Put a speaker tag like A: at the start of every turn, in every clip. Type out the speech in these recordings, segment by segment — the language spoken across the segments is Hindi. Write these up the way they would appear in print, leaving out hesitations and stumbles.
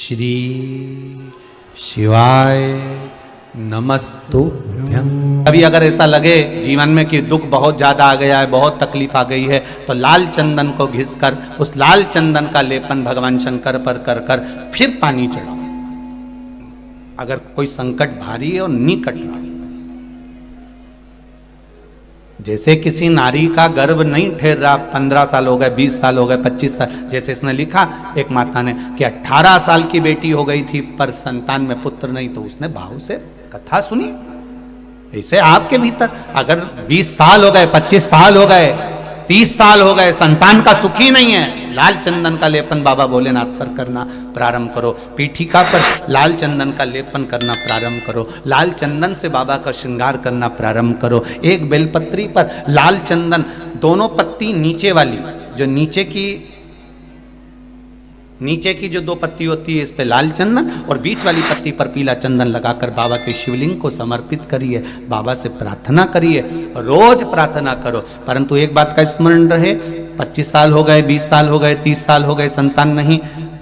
A: श्री शिवाय नमस्तुभ्यं। अभी अगर ऐसा लगे जीवन में कि दुख बहुत ज्यादा आ गया है, बहुत तकलीफ आ गई है, तो लाल चंदन को घिसकर उस लाल चंदन का लेपन भगवान शंकर पर कर कर फिर पानी चढ़ाओ। अगर कोई संकट भारी है और नहीं कट रहा, जैसे किसी नारी का गर्भ नहीं ठहर रहा, 15 साल हो गए, 20 साल हो गए, 25 साल, जैसे इसने लिखा एक माता ने कि 18 साल की बेटी हो गई थी पर संतान में पुत्र नहीं, तो उसने भाव से कथा सुनी। ऐसे आपके भीतर अगर 20 साल हो गए, 25 साल हो गए, 30 साल हो गए, संतान का सुख ही नहीं है, लाल चंदन का लेपन बाबा भोलेनाथ पर करना प्रारंभ करो। पीठिका पर लाल चंदन का लेपन करना प्रारंभ करो। लाल चंदन से बाबा का श्रृंगार करना प्रारंभ करो। एक बेलपत्री पर लाल चंदन, दोनों पत्ती नीचे वाली, जो नीचे की जो 2 पत्ती होती है, इस पे लाल चंदन और बीच वाली पत्ती पर पीला चंदन लगाकर बाबा के शिवलिंग को समर्पित करिए। बाबा से प्रार्थना करिए, रोज प्रार्थना करो। परंतु एक बात का स्मरण रहे, 25 साल हो गए, 20 साल हो गए, 30 साल हो गए, संतान नहीं,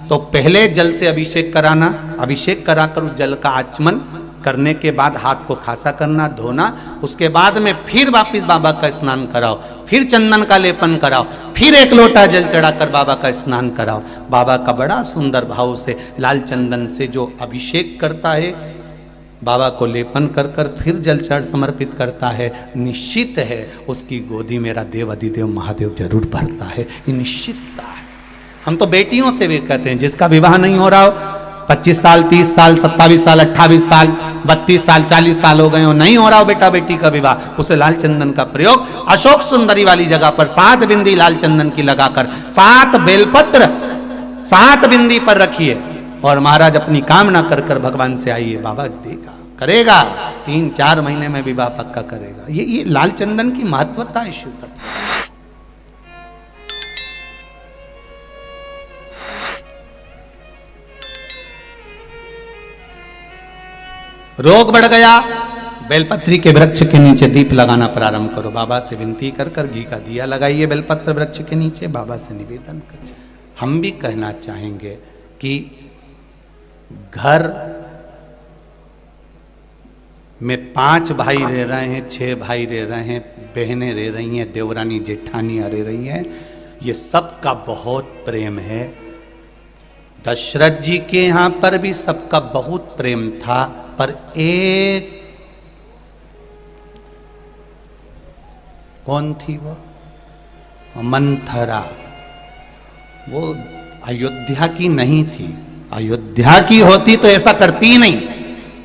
A: तो पहले जल से अभिषेक कराना, अभिषेक कराकर उस जल का आचमन करने के बाद हाथ को खासा करना, धोना, उसके बाद में फिर वापिस बाबा का स्नान कराओ, फिर चंदन का लेपन कराओ, फिर 1 लोटा जल चढ़ाकर बाबा का स्नान कराओ। बाबा का बड़ा सुंदर भाव से लाल चंदन से जो अभिषेक करता है, बाबा को लेपन कर कर फिर जल चढ़ समर्पित करता है, निश्चित है उसकी गोदी मेरा देव अधिदेव महादेव जरूर भरता है। ये निश्चितता है। हम तो बेटियों से भी कहते हैं, जिसका विवाह नहीं हो रहा हो, 25 साल, 30 साल, 27 साल, 28 साल, 32 साल, 40 साल हो गए हो, नहीं हो रहा हो बेटा बेटी का विवाह, उसे लाल चंदन का प्रयोग अशोक सुंदरी वाली जगह पर 7 बिंदी लाल चंदन की लगाकर 7 बेलपत्र 7 बिंदी पर रखिए और महाराज अपनी कामना कर कर भगवान से आइए। बाबा देगा, करेगा, 3-4 महीने में विवाह पक्का करेगा। ये लाल चंदन की महत्वता है, शुद्धता। रोग बढ़ गया, बेलपत्री के वृक्ष के नीचे दीप लगाना प्रारंभ करो। बाबा से विनती कर कर घी का दिया लगाइए बेलपत्र वृक्ष के नीचे, बाबा से निवेदन कर। हम भी कहना चाहेंगे कि घर में 5 भाई रह रहे हैं, 6 भाई रह रहे हैं, बहनें रह रही हैं, देवरानी जेठानियां रह रही हैं, ये सबका बहुत प्रेम है। दशरथ जी के यहां पर भी सबका बहुत प्रेम था, पर एक कौन थी वो? मंथरा। वो अयोध्या की नहीं थी। अयोध्या की होती तो ऐसा करती ही नहीं,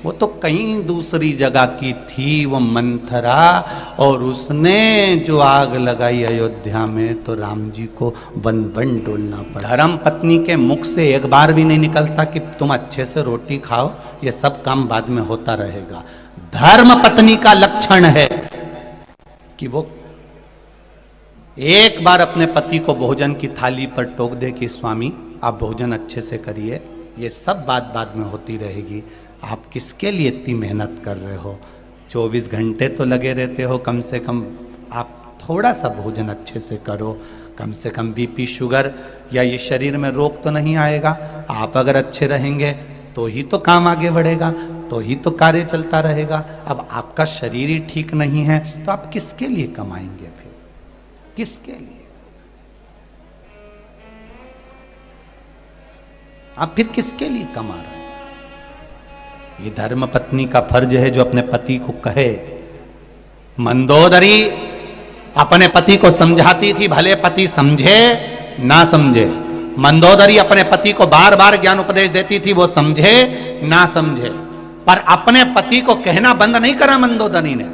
A: वो तो कहीं दूसरी जगह की थी वो मंथरा। और उसने जो आग लगाई अयोध्या में, तो राम जी को वन वन डोलना पड़ा। धर्म पत्नी के मुख से एक बार भी नहीं निकलता कि तुम अच्छे से रोटी खाओ, ये सब काम बाद में होता रहेगा। धर्म पत्नी का लक्षण है कि वो एक बार अपने पति को भोजन की थाली पर टोक दे कि स्वामी आप भोजन अच्छे से करिए, ये सब बात बाद में होती रहेगी। आप किसके लिए इतनी मेहनत कर रहे हो? 24 घंटे तो लगे रहते हो, कम से कम आप थोड़ा सा भोजन अच्छे से करो। कम से कम बीपी, शुगर या ये शरीर में रोग तो नहीं आएगा। आप अगर अच्छे रहेंगे तो ही तो काम आगे बढ़ेगा, तो ही तो कार्य चलता रहेगा। अब आपका शरीर ही ठीक नहीं है तो आप किसके लिए कमाएंगे? फिर किसके लिए? आप फिर किसके लिए कमा रहे हैं? ये धर्म पत्नी का फर्ज है जो अपने पति को कहे। मंदोदरी अपने पति को समझाती थी, भले पति समझे ना समझे। मंदोदरी अपने पति को बार बार ज्ञान उपदेश देती थी, वो समझे ना समझे, पर अपने पति को कहना बंद नहीं करा मंदोदरी ने।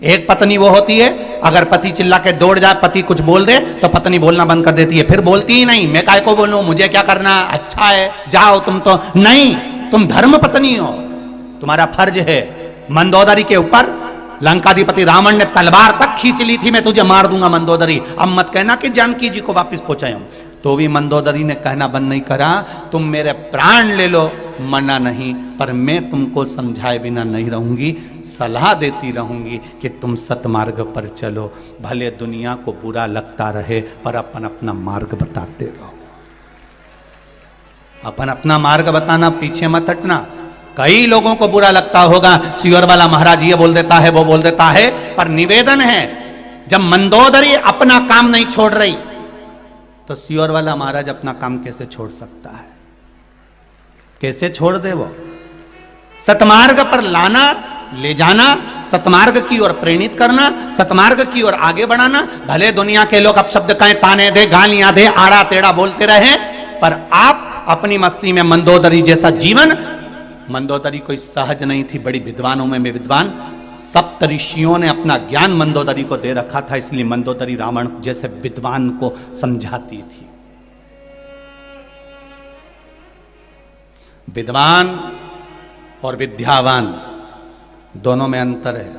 A: एक पत्नी वो होती है, अगर पति चिल्ला के दौड़ जाए, पति कुछ बोल दे तो पत्नी बोलना बंद कर देती है, फिर बोलती ही नहीं, मैं काय को बोलूं, मुझे क्या करना, अच्छा है जाओ तुम। तो नहीं, तुम धर्म पत्नी हो, तुम्हारा फर्ज है। मंदोदरी के ऊपर लंकाधिपति रावण ने तलवार तक खींच ली थी, मैं तुझे मार दूंगा मंदोदरी, अब मत कहना कि जानकी जी को वापस पहुंचाऊं। तो भी मंदोदरी ने कहना बंद नहीं करा, तुम मेरे प्राण ले लो, मना नहीं, पर मैं तुमको समझाए बिना नहीं रहूंगी, सलाह देती रहूंगी कि तुम सतमार्ग पर चलो। भले दुनिया को बुरा लगता रहे, पर अपन अपना मार्ग बताते रहो। अपन अपना मार्ग बताना, पीछे मत हटना। कई लोगों को बुरा लगता होगा, सियोर वाला महाराज ये बोल देता है, वो बोल देता है, पर निवेदन है, जब मंदोदरी अपना काम नहीं छोड़ रही तो सियोर वाला महाराज अपना काम कैसे छोड़ सकता है? कैसे छोड़ दे वो? सतमार्ग पर लाना, ले जाना, सतमार्ग की ओर प्रेरित करना, सतमार्ग की ओर आगे बढ़ाना। भले दुनिया के लोग अपशब्द कहें, ताने दे, गालियां दे, आड़ा टेढ़ा बोलते रहे, पर आप अपनी मस्ती में मंदोदरी जैसा जीवन, मंदोदरी कोई सहज नहीं थी, बड़ी विद्वानों में विद्वान, सप्त ऋषियों ने अपना ज्ञान मंदोदरी को दे रखा था, इसलिए मंदोदरी रावण जैसे विद्वान को समझाती थी। विद्वान और विद्यावान दोनों में अंतर है।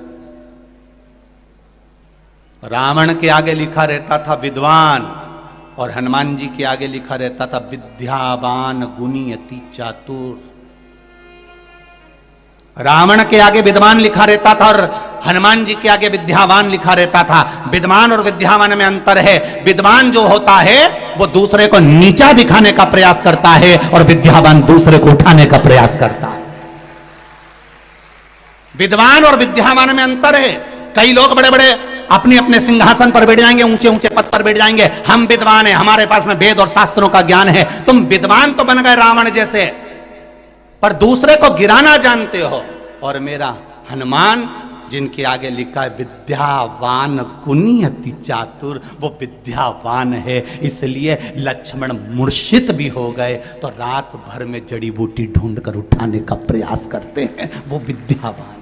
A: रावण के आगे लिखा रहता था विद्वान, और हनुमान जी के आगे लिखा रहता था विद्यावान गुणी अति चातुर। रावण के आगे विद्वान लिखा रहता था और हनुमान जी के आगे विद्यावान लिखा रहता था। विद्वान और विद्यावान में अंतर है। विद्वान जो होता है वो दूसरे को नीचा दिखाने का प्रयास करता है, और विद्यावान दूसरे को उठाने का प्रयास करता है। विद्वान और विद्यावान में अंतर है। कई लोग बड़े बड़े अपने अपने सिंहासन पर बैठ जाएंगे, ऊंचे ऊंचे पद पर बैठ जाएंगे, हम विद्वान हैं, हमारे पास में वेद और शास्त्रों का ज्ञान है। तुम विद्वान तो बन गए रावण जैसे, पर दूसरे को गिराना जानते हो। और मेरा हनुमान जिनके आगे लिखा है विद्यावान गुणी अति चातुर, वो विद्यावान है, इसलिए लक्ष्मण मूर्छित भी हो गए तो रात भर में जड़ी बूटी ढूंढ कर उठाने का प्रयास करते हैं, वो विद्यावान।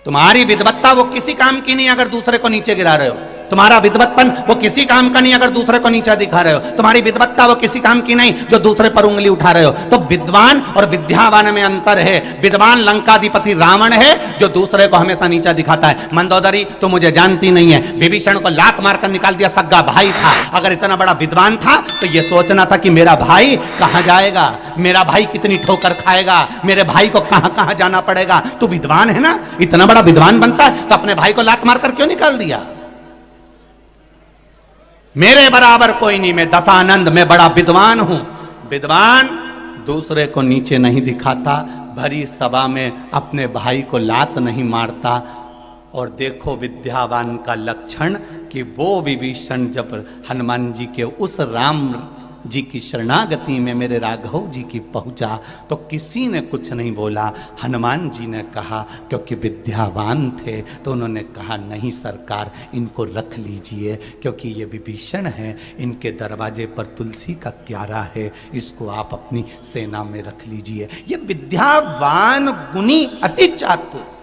A: तुम्हारी विद्वत्ता वो किसी काम की नहीं अगर दूसरे को नीचे गिरा रहे हो। तुम्हारा विद्वत्पन वो किसी काम का नहीं अगर दूसरे को नीचा दिखा रहे हो। तुम्हारी विद्वत्ता वो किसी काम की नहीं जो दूसरे पर उंगली उठा रहे हो। तो विद्वान और विद्यावान में अंतर है। विद्वान लंकाधिपति रावण है जो दूसरे को हमेशा नीचा दिखाता है। मंदोदरी तो मुझे जानती नहीं है, विभीषण को लात मारकर निकाल दिया, सग्गा भाई था। अगर इतना बड़ा विद्वान था तो ये सोचना था कि मेरा भाई कहां जाएगा, मेरा भाई कितनी ठोकर खाएगा, मेरे भाई को कहां कहां जाना पड़ेगा। तो विद्वान है ना, इतना बड़ा विद्वान बनता है तो अपने भाई को लात मारकर क्यों निकाल दिया? मेरे बराबर कोई नहीं, मैं दशानंद, मैं बड़ा विद्वान हूं। विद्वान दूसरे को नीचे नहीं दिखाता, भरी सभा में अपने भाई को लात नहीं मारता। और देखो विद्यावान का लक्षण कि वो विभीषण जब हनुमान जी के उस राम जी की शरणागति में मेरे राघव जी की पहुंचा तो किसी ने कुछ नहीं बोला। हनुमान जी ने कहा, क्योंकि विद्यावान थे तो उन्होंने कहा नहीं सरकार, इनको रख लीजिए, क्योंकि ये विभीषण हैं, इनके दरवाजे पर तुलसी का क्यारा है, इसको आप अपनी सेना में रख लीजिए। ये विद्यावान गुणी अति चातुर।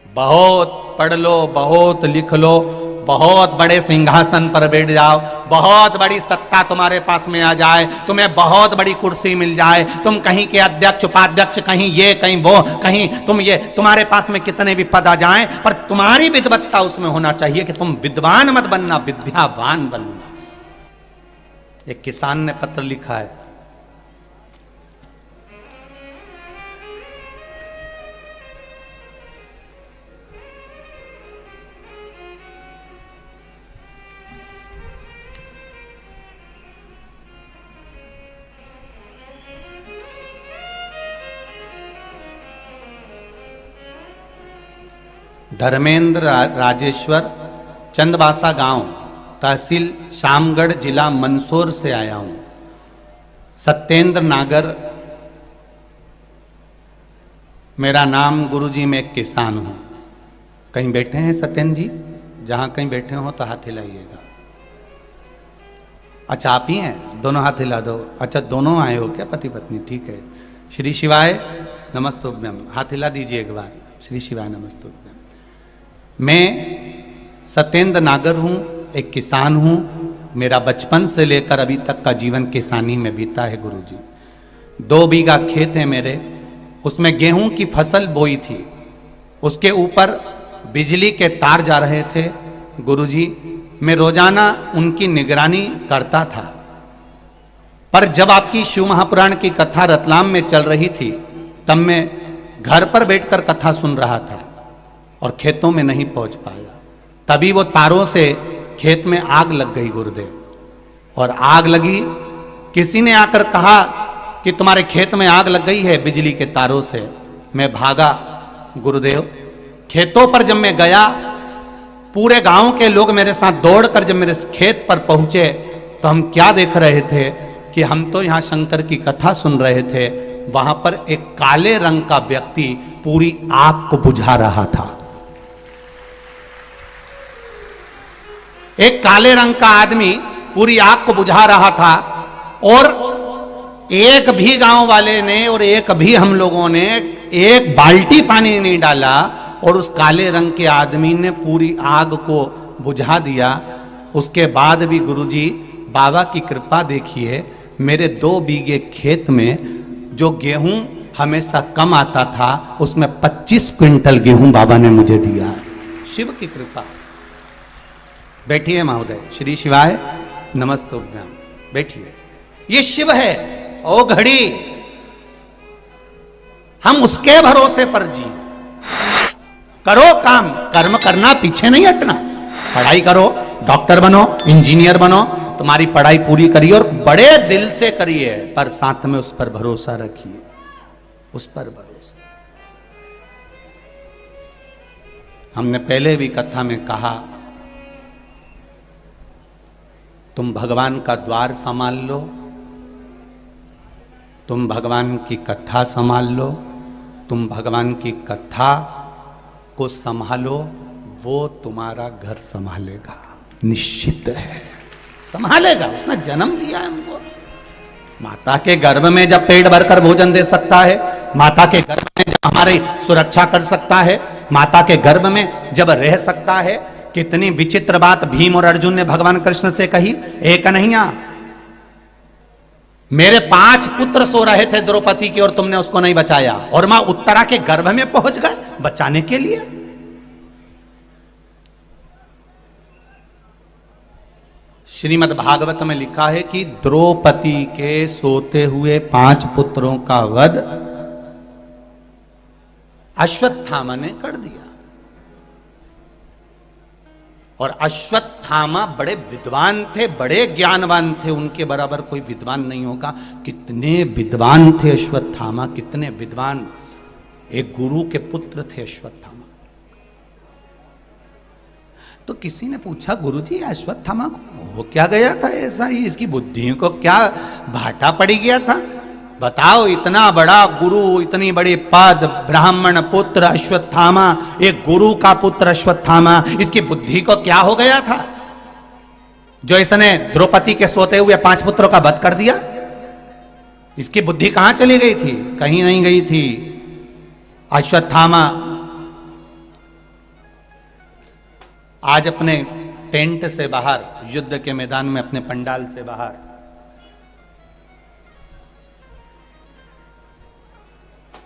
A: बहुत पढ़ लो, बहुत लिख लो, बहुत बड़े सिंहासन पर बैठ जाओ, बहुत बड़ी सत्ता तुम्हारे पास में आ जाए, तुम्हें बहुत बड़ी कुर्सी मिल जाए, तुम कहीं के अध्यक्ष उपाध्यक्ष, कहीं ये कहीं वो, कहीं तुम ये, तुम्हारे पास में कितने भी पद आ जाएं, पर तुम्हारी विद्वत्ता उसमें होना चाहिए कि तुम विद्वान मत बनना, विद्यावान बनना। एक किसान ने पत्र लिखा है, धर्मेंद्र राजेश्वर, चंदवासा गांव, तहसील शामगढ़, जिला मंदसौर से आया हूं। सत्येंद्र नागर मेरा नाम। गुरुजी मैं एक किसान हूं। कहीं बैठे हैं सत्येंद्र जी? जहां कहीं बैठे हो तो हाथ हिलाइएगा। अच्छा आप ही हैं? दोनों हाथ हिला दो। अच्छा दोनों आए हो क्या, पति पत्नी? ठीक है। श्री शिवाय नमस्तुभ्यम, हाथ हिला दीजिए एक बार। श्री शिवाय नमस्तुभ्यम। मैं सत्येंद्र नागर हूँ, एक किसान हूँ। मेरा बचपन से लेकर अभी तक का जीवन किसानी में बीता है गुरुजी। 2 बीघा खेत है मेरे, उसमें गेहूं की फसल बोई थी, उसके ऊपर बिजली के तार जा रहे थे। गुरुजी मैं रोजाना उनकी निगरानी करता था, पर जब आपकी शिव महापुराण की कथा रतलाम में चल रही थी तब मैं घर पर बैठकर कथा सुन रहा था। और खेतों में नहीं पहुंच पाया। तभी वो तारों से खेत में आग लग गई गुरुदेव, और आग लगी, किसी ने आकर कहा कि तुम्हारे खेत में आग लग गई है बिजली के तारों से। मैं भागा गुरुदेव, खेतों पर जब मैं गया, पूरे गांव के लोग मेरे साथ दौड़कर जब मेरे खेत पर पहुंचे, तो हम क्या देख रहे थे कि हम तो यहां शंकर की कथा सुन रहे थे, वहां पर एक काले रंग का व्यक्ति पूरी आग को बुझा रहा था। एक काले रंग का आदमी पूरी आग को बुझा रहा था, और एक भी गांव वाले ने और एक भी हम लोगों ने एक बाल्टी पानी नहीं डाला, और उस काले रंग के आदमी ने पूरी आग को बुझा दिया। उसके बाद भी गुरुजी बाबा की कृपा देखिए, मेरे 2 बीघे खेत में जो गेहूं हमेशा कम आता था, उसमें 25 क्विंटल गेहूं बाबा ने मुझे दिया। शिव की कृपा। बैठिए महोदय, श्री शिवाय नमस्तुभ्यम, बैठिए। ये शिव है। ओ घड़ी, हम उसके भरोसे पर जी, करो काम, कर्म करना, पीछे नहीं हटना। पढ़ाई करो, डॉक्टर बनो, इंजीनियर बनो, तुम्हारी पढ़ाई पूरी करिए और बड़े दिल से करिए, पर साथ में उस पर भरोसा रखिए, उस पर भरोसा। हमने पहले भी कथा में कहा, तुम भगवान का द्वार संभाल लो, तुम भगवान की कथा संभाल लो, तुम भगवान की कथा को संभालो, वो तुम्हारा घर संभालेगा, निश्चित है, संभालेगा। उसने जन्म दिया है हमको। माता के गर्भ में जब पेट भरकर भोजन दे सकता है, माता के गर्भ में जब हमारी सुरक्षा कर सकता है, माता के गर्भ में जब रह सकता है। कितनी विचित्र बात भीम और अर्जुन ने भगवान कृष्ण से कही, एक कन्हैया, मेरे 5 पुत्र सो रहे थे द्रौपदी की और तुमने उसको नहीं बचाया, और मां उत्तरा के गर्भ में पहुंच गए बचाने के लिए। श्रीमद् भागवत में लिखा है कि द्रौपदी के सोते हुए 5 पुत्रों का वध अश्वत्थामा ने कर दिया। और अश्वत्थामा बड़े विद्वान थे, बड़े ज्ञानवान थे, उनके बराबर कोई विद्वान नहीं होगा। कितने विद्वान थे अश्वत्थामा, कितने विद्वान। एक गुरु के पुत्र थे अश्वत्थामा। तो किसी ने पूछा, गुरुजी अश्वत्थामा को हो क्या गया था ऐसा ही, इसकी बुद्धि को क्या भाटा पड़ गया था? बताओ, इतना बड़ा गुरु, इतनी बड़ी पद, ब्राह्मण पुत्र अश्वत्थामा, एक गुरु का पुत्र अश्वत्थामा, इसकी बुद्धि को क्या हो गया था जो इसने द्रौपदी के सोते हुए 5 पुत्रों का वध कर दिया? इसकी बुद्धि कहां चली गई थी? कहीं नहीं गई थी। अश्वत्थामा आज अपने टेंट से बाहर, युद्ध के मैदान में अपने पंडाल से बाहर,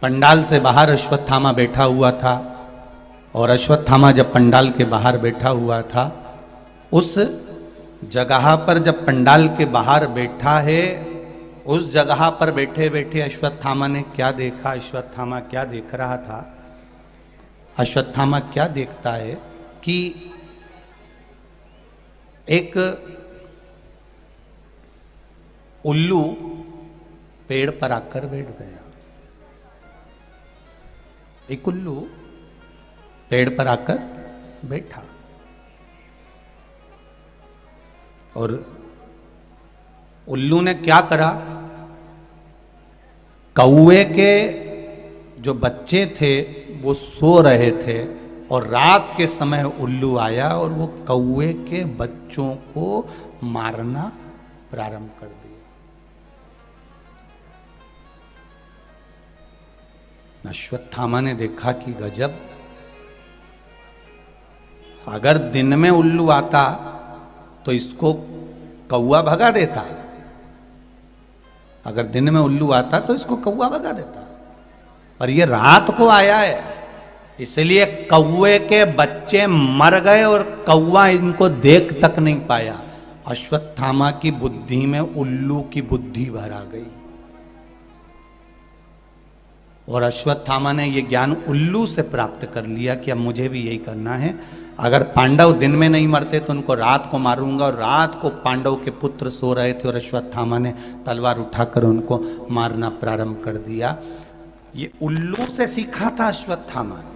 A: पंडाल से बाहर अश्वत्थामा बैठा हुआ था। और अश्वत्थामा जब पंडाल के बाहर बैठा हुआ था, उस जगह पर जब पंडाल के बाहर बैठा है, उस जगह पर बैठे बैठे अश्वत्थामा ने क्या देखा? अश्वत्थामा क्या देख रहा था? अश्वत्थामा क्या देखता है कि एक उल्लू पेड़ पर आकर बैठ गया। एक उल्लू पेड़ पर आकर बैठा, और उल्लू ने क्या करा? कौवे के जो बच्चे थे वो सो रहे थे, और रात के समय उल्लू आया और वो कौवे के बच्चों को मारना प्रारंभ कर दिया। अश्वत्थामा ने देखा कि गजब, अगर दिन में उल्लू आता तो इसको कौवा भगा देता, अगर दिन में उल्लू आता तो इसको कौवा भगा देता, पर ये रात को आया है, इसलिए कौवे के बच्चे मर गए और कौवा इनको देख तक नहीं पाया। अश्वत्थामा की बुद्धि में उल्लू की बुद्धि भर आ गई। और अश्वत्थामा ने ये ज्ञान उल्लू से प्राप्त कर लिया कि अब मुझे भी यही करना है। अगर पांडव दिन में नहीं मरते तो उनको रात को मारूंगा। और रात को पांडव के पुत्र सो रहे थे और अश्वत्थामा ने तलवार उठाकर उनको मारना प्रारंभ कर दिया। ये उल्लू से सीखा था अश्वत्थामा ने।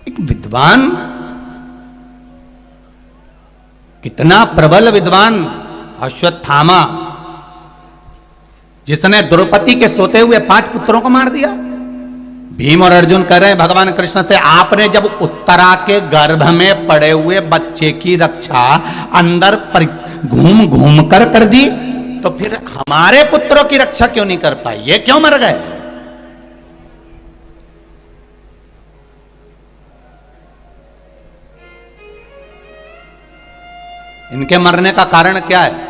A: एक विद्वान, कितना प्रबल विद्वान अश्वत्थामा, जिसने द्रौपदी के सोते हुए 5 पुत्रों को मार दिया। भीम और अर्जुन कह रहे हैं भगवान कृष्ण से, आपने जब उत्तरा के गर्भ में पड़े हुए बच्चे की रक्षा अंदर घूम घूम कर दी, तो फिर हमारे पुत्रों की रक्षा क्यों नहीं कर पाई? ये क्यों मर गए? इनके मरने का कारण क्या है?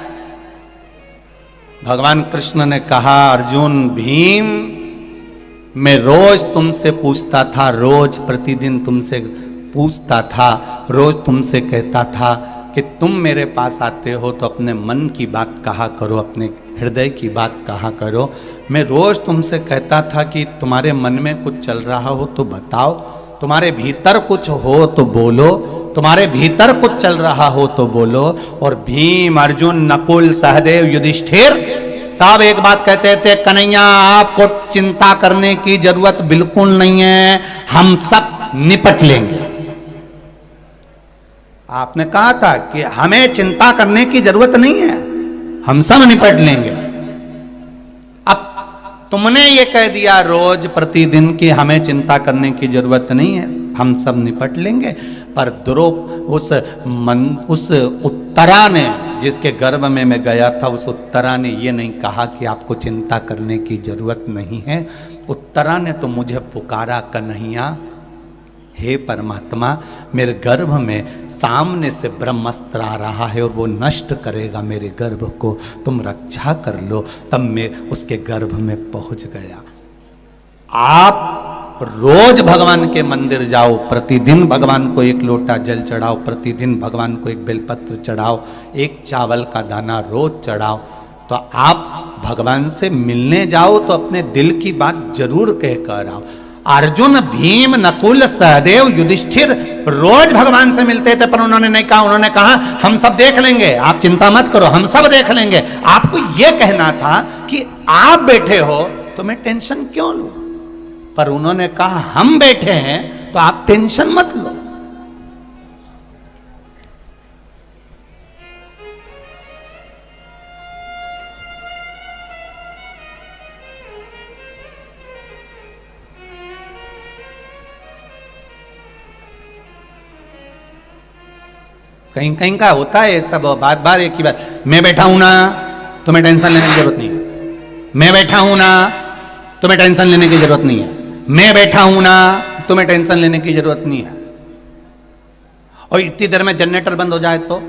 A: भगवान कृष्ण ने कहा, अर्जुन, भीम, मैं रोज तुमसे पूछता था, रोज प्रतिदिन तुमसे पूछता था, रोज तुमसे कहता था कि तुम मेरे पास आते हो तो अपने मन की बात कहा करो, अपने हृदय की बात कहा करो। मैं रोज तुमसे कहता था कि तुम्हारे मन में कुछ चल रहा हो तो बताओ, तुम्हारे भीतर कुछ हो तो बोलो, तुम्हारे भीतर कुछ चल रहा हो तो बोलो। और भीम, अर्जुन, नकुल, सहदेव, युधिष्ठिर सब एक बात कहते थे, कन्हैया आपको चिंता करने की जरूरत बिल्कुल नहीं है, हम सब निपट लेंगे। आपने कहा था कि हमें चिंता करने की जरूरत नहीं है, हम सब निपट लेंगे। अब तुमने ये कह दिया रोज प्रतिदिन कि हमें चिंता करने की जरूरत नहीं है, हम सब निपट लेंगे। पर उस उत्तरा ने, जिसके गर्भ में मैं गया था, उस उत्तरा ने ये नहीं कहा कि आपको चिंता करने की जरूरत नहीं है। उत्तरा ने तो मुझे पुकारा, कन्हैया, हे परमात्मा, मेरे गर्भ में सामने से ब्रह्मास्त्र आ रहा है और वो नष्ट करेगा मेरे गर्भ को, तुम रक्षा कर लो। तब मैं उसके गर्भ में पहुंच गया। आप रोज भगवान के मंदिर जाओ, प्रतिदिन भगवान को 1 लोटा जल चढ़ाओ, प्रतिदिन भगवान को 1 बेलपत्र चढ़ाओ, 1 चावल का दाना रोज चढ़ाओ, तो आप भगवान से मिलने जाओ तो अपने दिल की बात जरूर कह कर आओ। अर्जुन, भीम, नकुल, सहदेव, युधिष्ठिर रोज भगवान से मिलते थे, पर उन्होंने नहीं कहा। उन्होंने कहा हम सब देख लेंगे, आप चिंता मत करो, हम सब देख लेंगे। आपको यह कहना था कि आप बैठे हो तो मैं टेंशन क्यों लूं? पर उन्होंने कहा हम बैठे हैं तो आप टेंशन मत लो। कहीं कहीं का होता है सब, बार बार एक ही बात, मैं बैठा हूं ना, तुम्हें टेंशन लेने की जरूरत नहीं है। मैं बैठा हूं ना, तुम्हें टेंशन लेने की जरूरत नहीं है। मैं बैठा हूं ना, तुम्हें टेंशन लेने की जरूरत नहीं है। और इतनी देर में जनरेटर बंद हो जाए तो,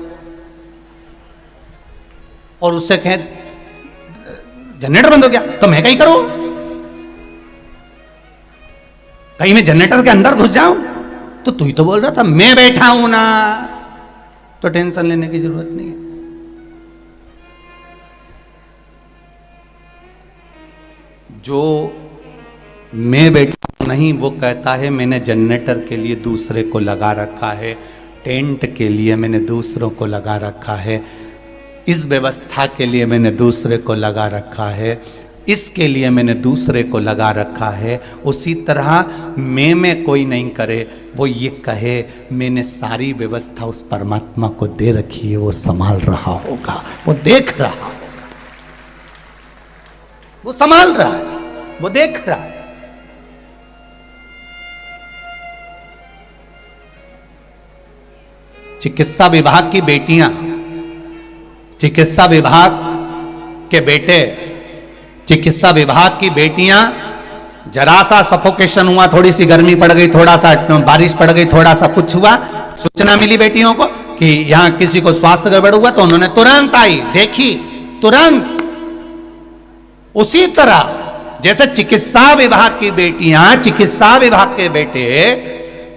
A: और उससे कहे जनरेटर बंद हो गया तो मैं कहीं करूं, कहीं मैं जनरेटर के अंदर घुस जाऊं, तो तू ही तो बोल रहा था मैं बैठा हूं ना, तो टेंशन लेने की जरूरत नहीं है। जो मैं बैठा नहीं, वो कहता है मैंने जनरेटर के लिए दूसरे को लगा रखा है, टेंट के लिए मैंने दूसरों को लगा रखा है, इस व्यवस्था के लिए मैंने दूसरे को लगा रखा है, इसके लिए मैंने दूसरे को लगा रखा है। उसी तरह मैं कोई नहीं करे, वो ये कहे मैंने सारी व्यवस्था उस परमात्मा को दे रखी है, वो संभाल रहा होगा, वो देख रहा होगा, वो संभाल रहा है, वो देख रहा है। चिकित्सा विभाग की बेटियां, चिकित्सा विभाग के बेटे, चिकित्सा विभाग की बेटियां, जरा सा सफोकेशन हुआ, थोड़ी सी गर्मी पड़ गई, थोड़ा सा बारिश पड़ गई, थोड़ा सा कुछ हुआ, सूचना मिली बेटियों को कि यहां किसी को स्वास्थ्य गड़बड़ हुआ, तो उन्होंने तुरंत आई, देखी, तुरंत। उसी तरह जैसे चिकित्सा विभाग की बेटियां, चिकित्सा विभाग के बेटे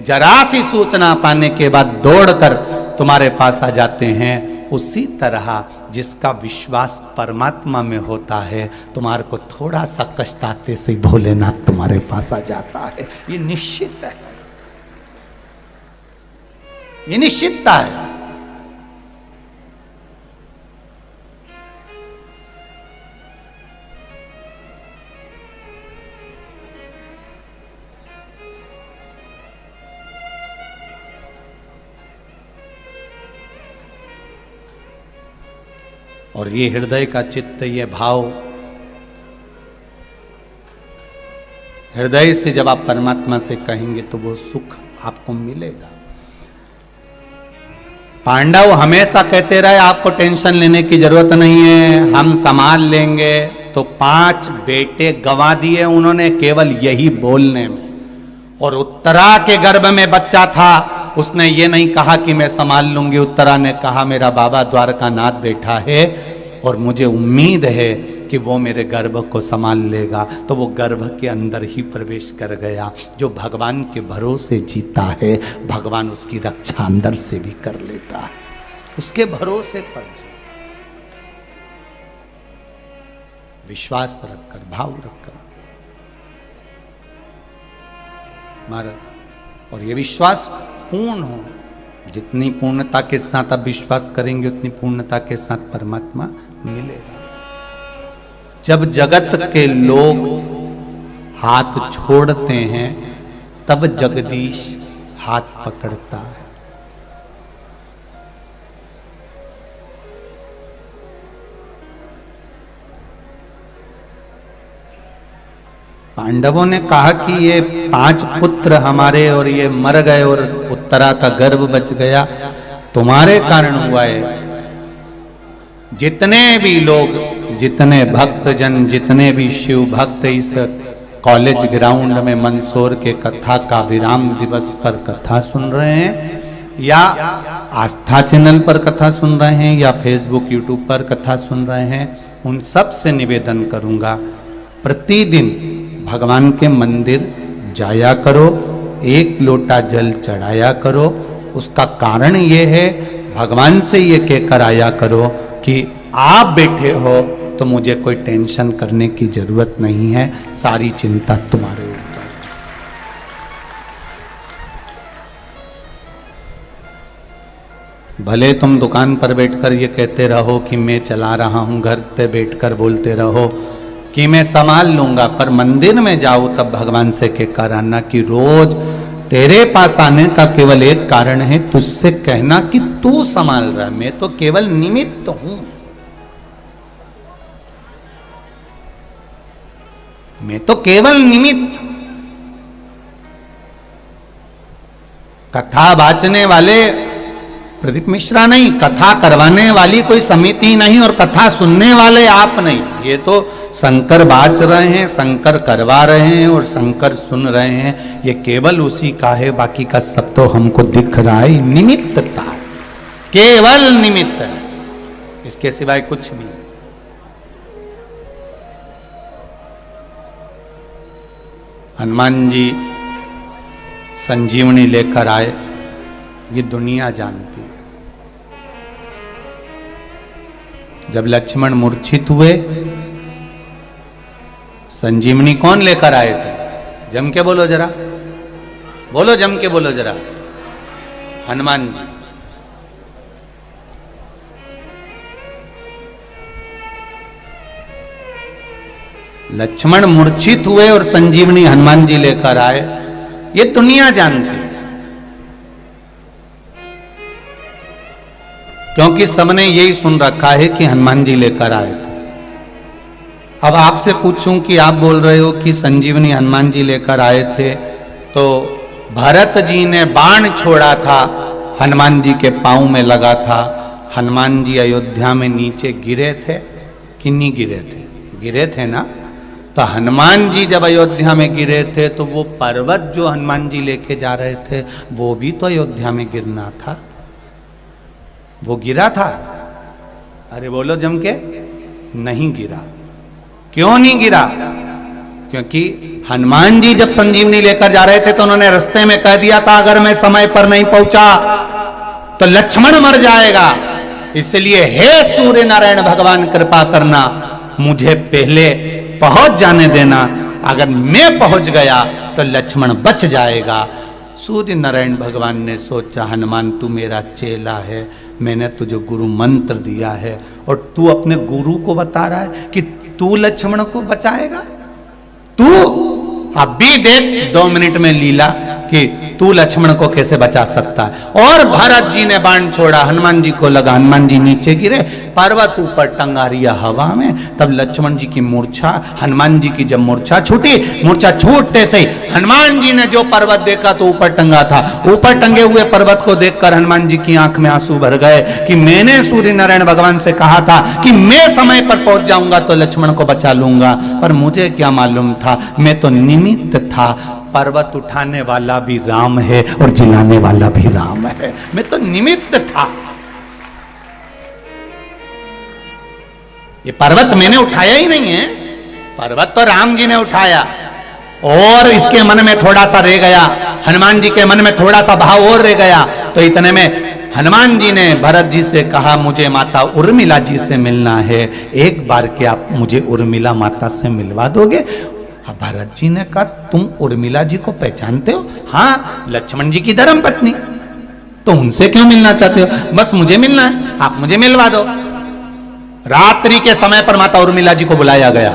A: जरा सी सूचना पाने के बाद दौड़कर तुम्हारे पास आ जाते हैं। उसी तरह जिसका विश्वास परमात्मा में होता है, तुम्हारे को थोड़ा सा कष्ट आते से भोलेनाथ तुम्हारे पास आ जाता है। ये निश्चित है, ये निश्चितता है। और ये हृदय का चित्त, ये भाव हृदय से जब आप परमात्मा से कहेंगे तो वो सुख आपको मिलेगा। पांडव हमेशा कहते रहे आपको टेंशन लेने की जरूरत नहीं है, हम संभाल लेंगे। तो 5 बेटे गंवा दिए उन्होंने केवल यही बोलने में। और उत्तरा के गर्भ में बच्चा था, उसने ये नहीं कहा कि मैं संभाल लूंगी। उत्तरा ने कहा मेरा बाबा द्वारकानाथ बैठा है और मुझे उम्मीद है कि वो मेरे गर्भ को संभाल लेगा। तो वो गर्भ के अंदर ही प्रवेश कर गया। जो भगवान के भरोसे जीता है, भगवान उसकी रक्षा अंदर से भी कर लेता है, उसके भरोसे पर विश्वास रखकर, भाव रखकर महाराज। और ये विश्वास पूर्ण हो, जितनी पूर्णता के साथ आप विश्वास करेंगे उतनी पूर्णता के साथ परमात्मा मिलेगा। जब जगत के लोग हाथ छोड़ते हैं तब जगदीश हाथ पकड़ता है। पांडवों ने कहा कि ये 5 पुत्र हमारे और ये मर गए और उत्तरा का गर्भ बच गया, तुम्हारे कारण हुआ है। जितने भी लोग, जितने भक्तजन, जितने भी शिव भक्त इस कॉलेज ग्राउंड में मंदसौर के कथा का विराम दिवस पर कथा सुन रहे हैं, या आस्था चैनल पर कथा सुन रहे हैं, या फेसबुक यूट्यूब पर कथा सुन रहे हैं, उन सब से निवेदन करूंगा प्रतिदिन भगवान के मंदिर जाया करो, 1 लोटा जल चढ़ाया करो। उसका कारण ये है, भगवान से ये कहकर आया करो कि आप बैठे हो तो मुझे कोई टेंशन करने की जरूरत नहीं है, सारी चिंता तुम्हारे ऊपर। भले तुम दुकान पर बैठकर ये कहते रहो कि मैं चला रहा हूं, घर पे बैठकर बोलते रहो कि मैं संभाल लूंगा, पर मंदिर में जाओ तब भगवान से कहकर आना कि रोज तेरे पास आने का केवल एक कारण है, तुझसे कहना कि तू संभाल रहा है, मैं तो केवल निमित्त हूं, मैं तो केवल निमित्त। कथा बाचने वाले प्रदीप मिश्रा नहीं, कथा करवाने वाली कोई समिति नहीं, और कथा सुनने वाले आप नहीं। ये तो शंकर बाच रहे हैं, शंकर करवा रहे हैं और शंकर सुन रहे हैं, ये केवल उसी का है, बाकी का सब तो हमको दिख रहा है निमित्तता, केवल निमित्त है, इसके सिवाय कुछ नहीं। हनुमान जी संजीवनी लेकर आए, ये दुनिया जानती है। जब लक्ष्मण मूर्छित हुए, संजीवनी कौन लेकर आए थे? जम के बोलो जरा, बोलो जम के बोलो जरा, हनुमान जी। लक्ष्मण मूर्छित हुए और संजीवनी हनुमान जी लेकर आए, ये दुनिया जानती है, क्योंकि सबने यही सुन रखा है कि हनुमान जी लेकर आए थे। अब आपसे पूछूं कि आप बोल रहे हो कि संजीवनी हनुमान जी लेकर आए थे, तो भरत जी ने बाण छोड़ा था, हनुमान जी के पांव में लगा था, हनुमान जी अयोध्या में नीचे गिरे थे कि नहीं गिरे थे? गिरे थे ना। तो हनुमान जी जब अयोध्या में गिरे थे तो वो पर्वत जो हनुमान जी लेके जा रहे थे वो भी तो अयोध्या में गिरना था, वो गिरा था? अरे बोलो जम के, नहीं गिरा। क्यों नहीं गिरा? क्योंकि हनुमान जी जब संजीवनी लेकर जा रहे थे तो उन्होंने रास्ते में कह दिया था, अगर मैं समय पर नहीं पहुंचा तो लक्ष्मण मर जाएगा। इसलिए हे सूर्य नारायण भगवान कृपा करना, मुझे पहले पहुंच जाने देना, अगर मैं पहुंच गया तो लक्ष्मण बच जाएगा। सूर्य नारायण भगवान ने सोचा, हनुमान तू मेरा चेला है, मैंने तुझे गुरु मंत्र दिया है और तू अपने गुरु को बता रहा है कि तू लक्ष्मण को बचाएगा। तू अभी देख 2 मिनट में लीला कि तू लक्ष्मण को कैसे बचा सकता है। और भरत जी ने बाण छोड़ा, हनुमान जी को लगा, हनुमान जी नीचे गिरे, पर्वत ऊपर टंगा रिया हवा में। तब लक्ष्मण जी की मूर्छा, हनुमान जी की जब मूर्छा छूटी, मूर्छा छूटते से हनुमान जी ने जो पर्वत देखा तो ऊपर टंगा था, ऊपर टंगे हुए पर्वत को देखकर हनुमान जी की आंख में आंसू भर गए कि मैंने सूर्य नारायण भगवान से कहा था कि मैं समय पर पहुंच जाऊंगा तो लक्ष्मण को बचा लूंगा, पर मुझे क्या मालूम था, मैं तो निमित्त था। पर्वत उठाने वाला भी राम है और जिलाने वाला भी राम है, मैं तो निमित्त था। ये पर्वत मैंने उठाया ही नहीं है, पर्वत तो राम जी ने उठाया। और इसके मन में थोड़ा सा रह गया, हनुमान जी के मन में थोड़ा सा भाव और रह गया, तो इतने में हनुमान जी ने भरत जी से कहा, मुझे माता उर्मिला जी से मिलना है, एक बार क्या आप मुझे उर्मिला माता से मिलवा दोगे? भरत जी ने कहा, तुम उर्मिला जी को पहचानते हो? हाँ, लक्ष्मण जी की धर्म पत्नी। तो उनसे क्यों मिलना चाहते हो? बस मुझे मिलना है, आप मुझे मिलवा दो। रात्रि के समय पर माता उर्मिला जी को बुलाया गया।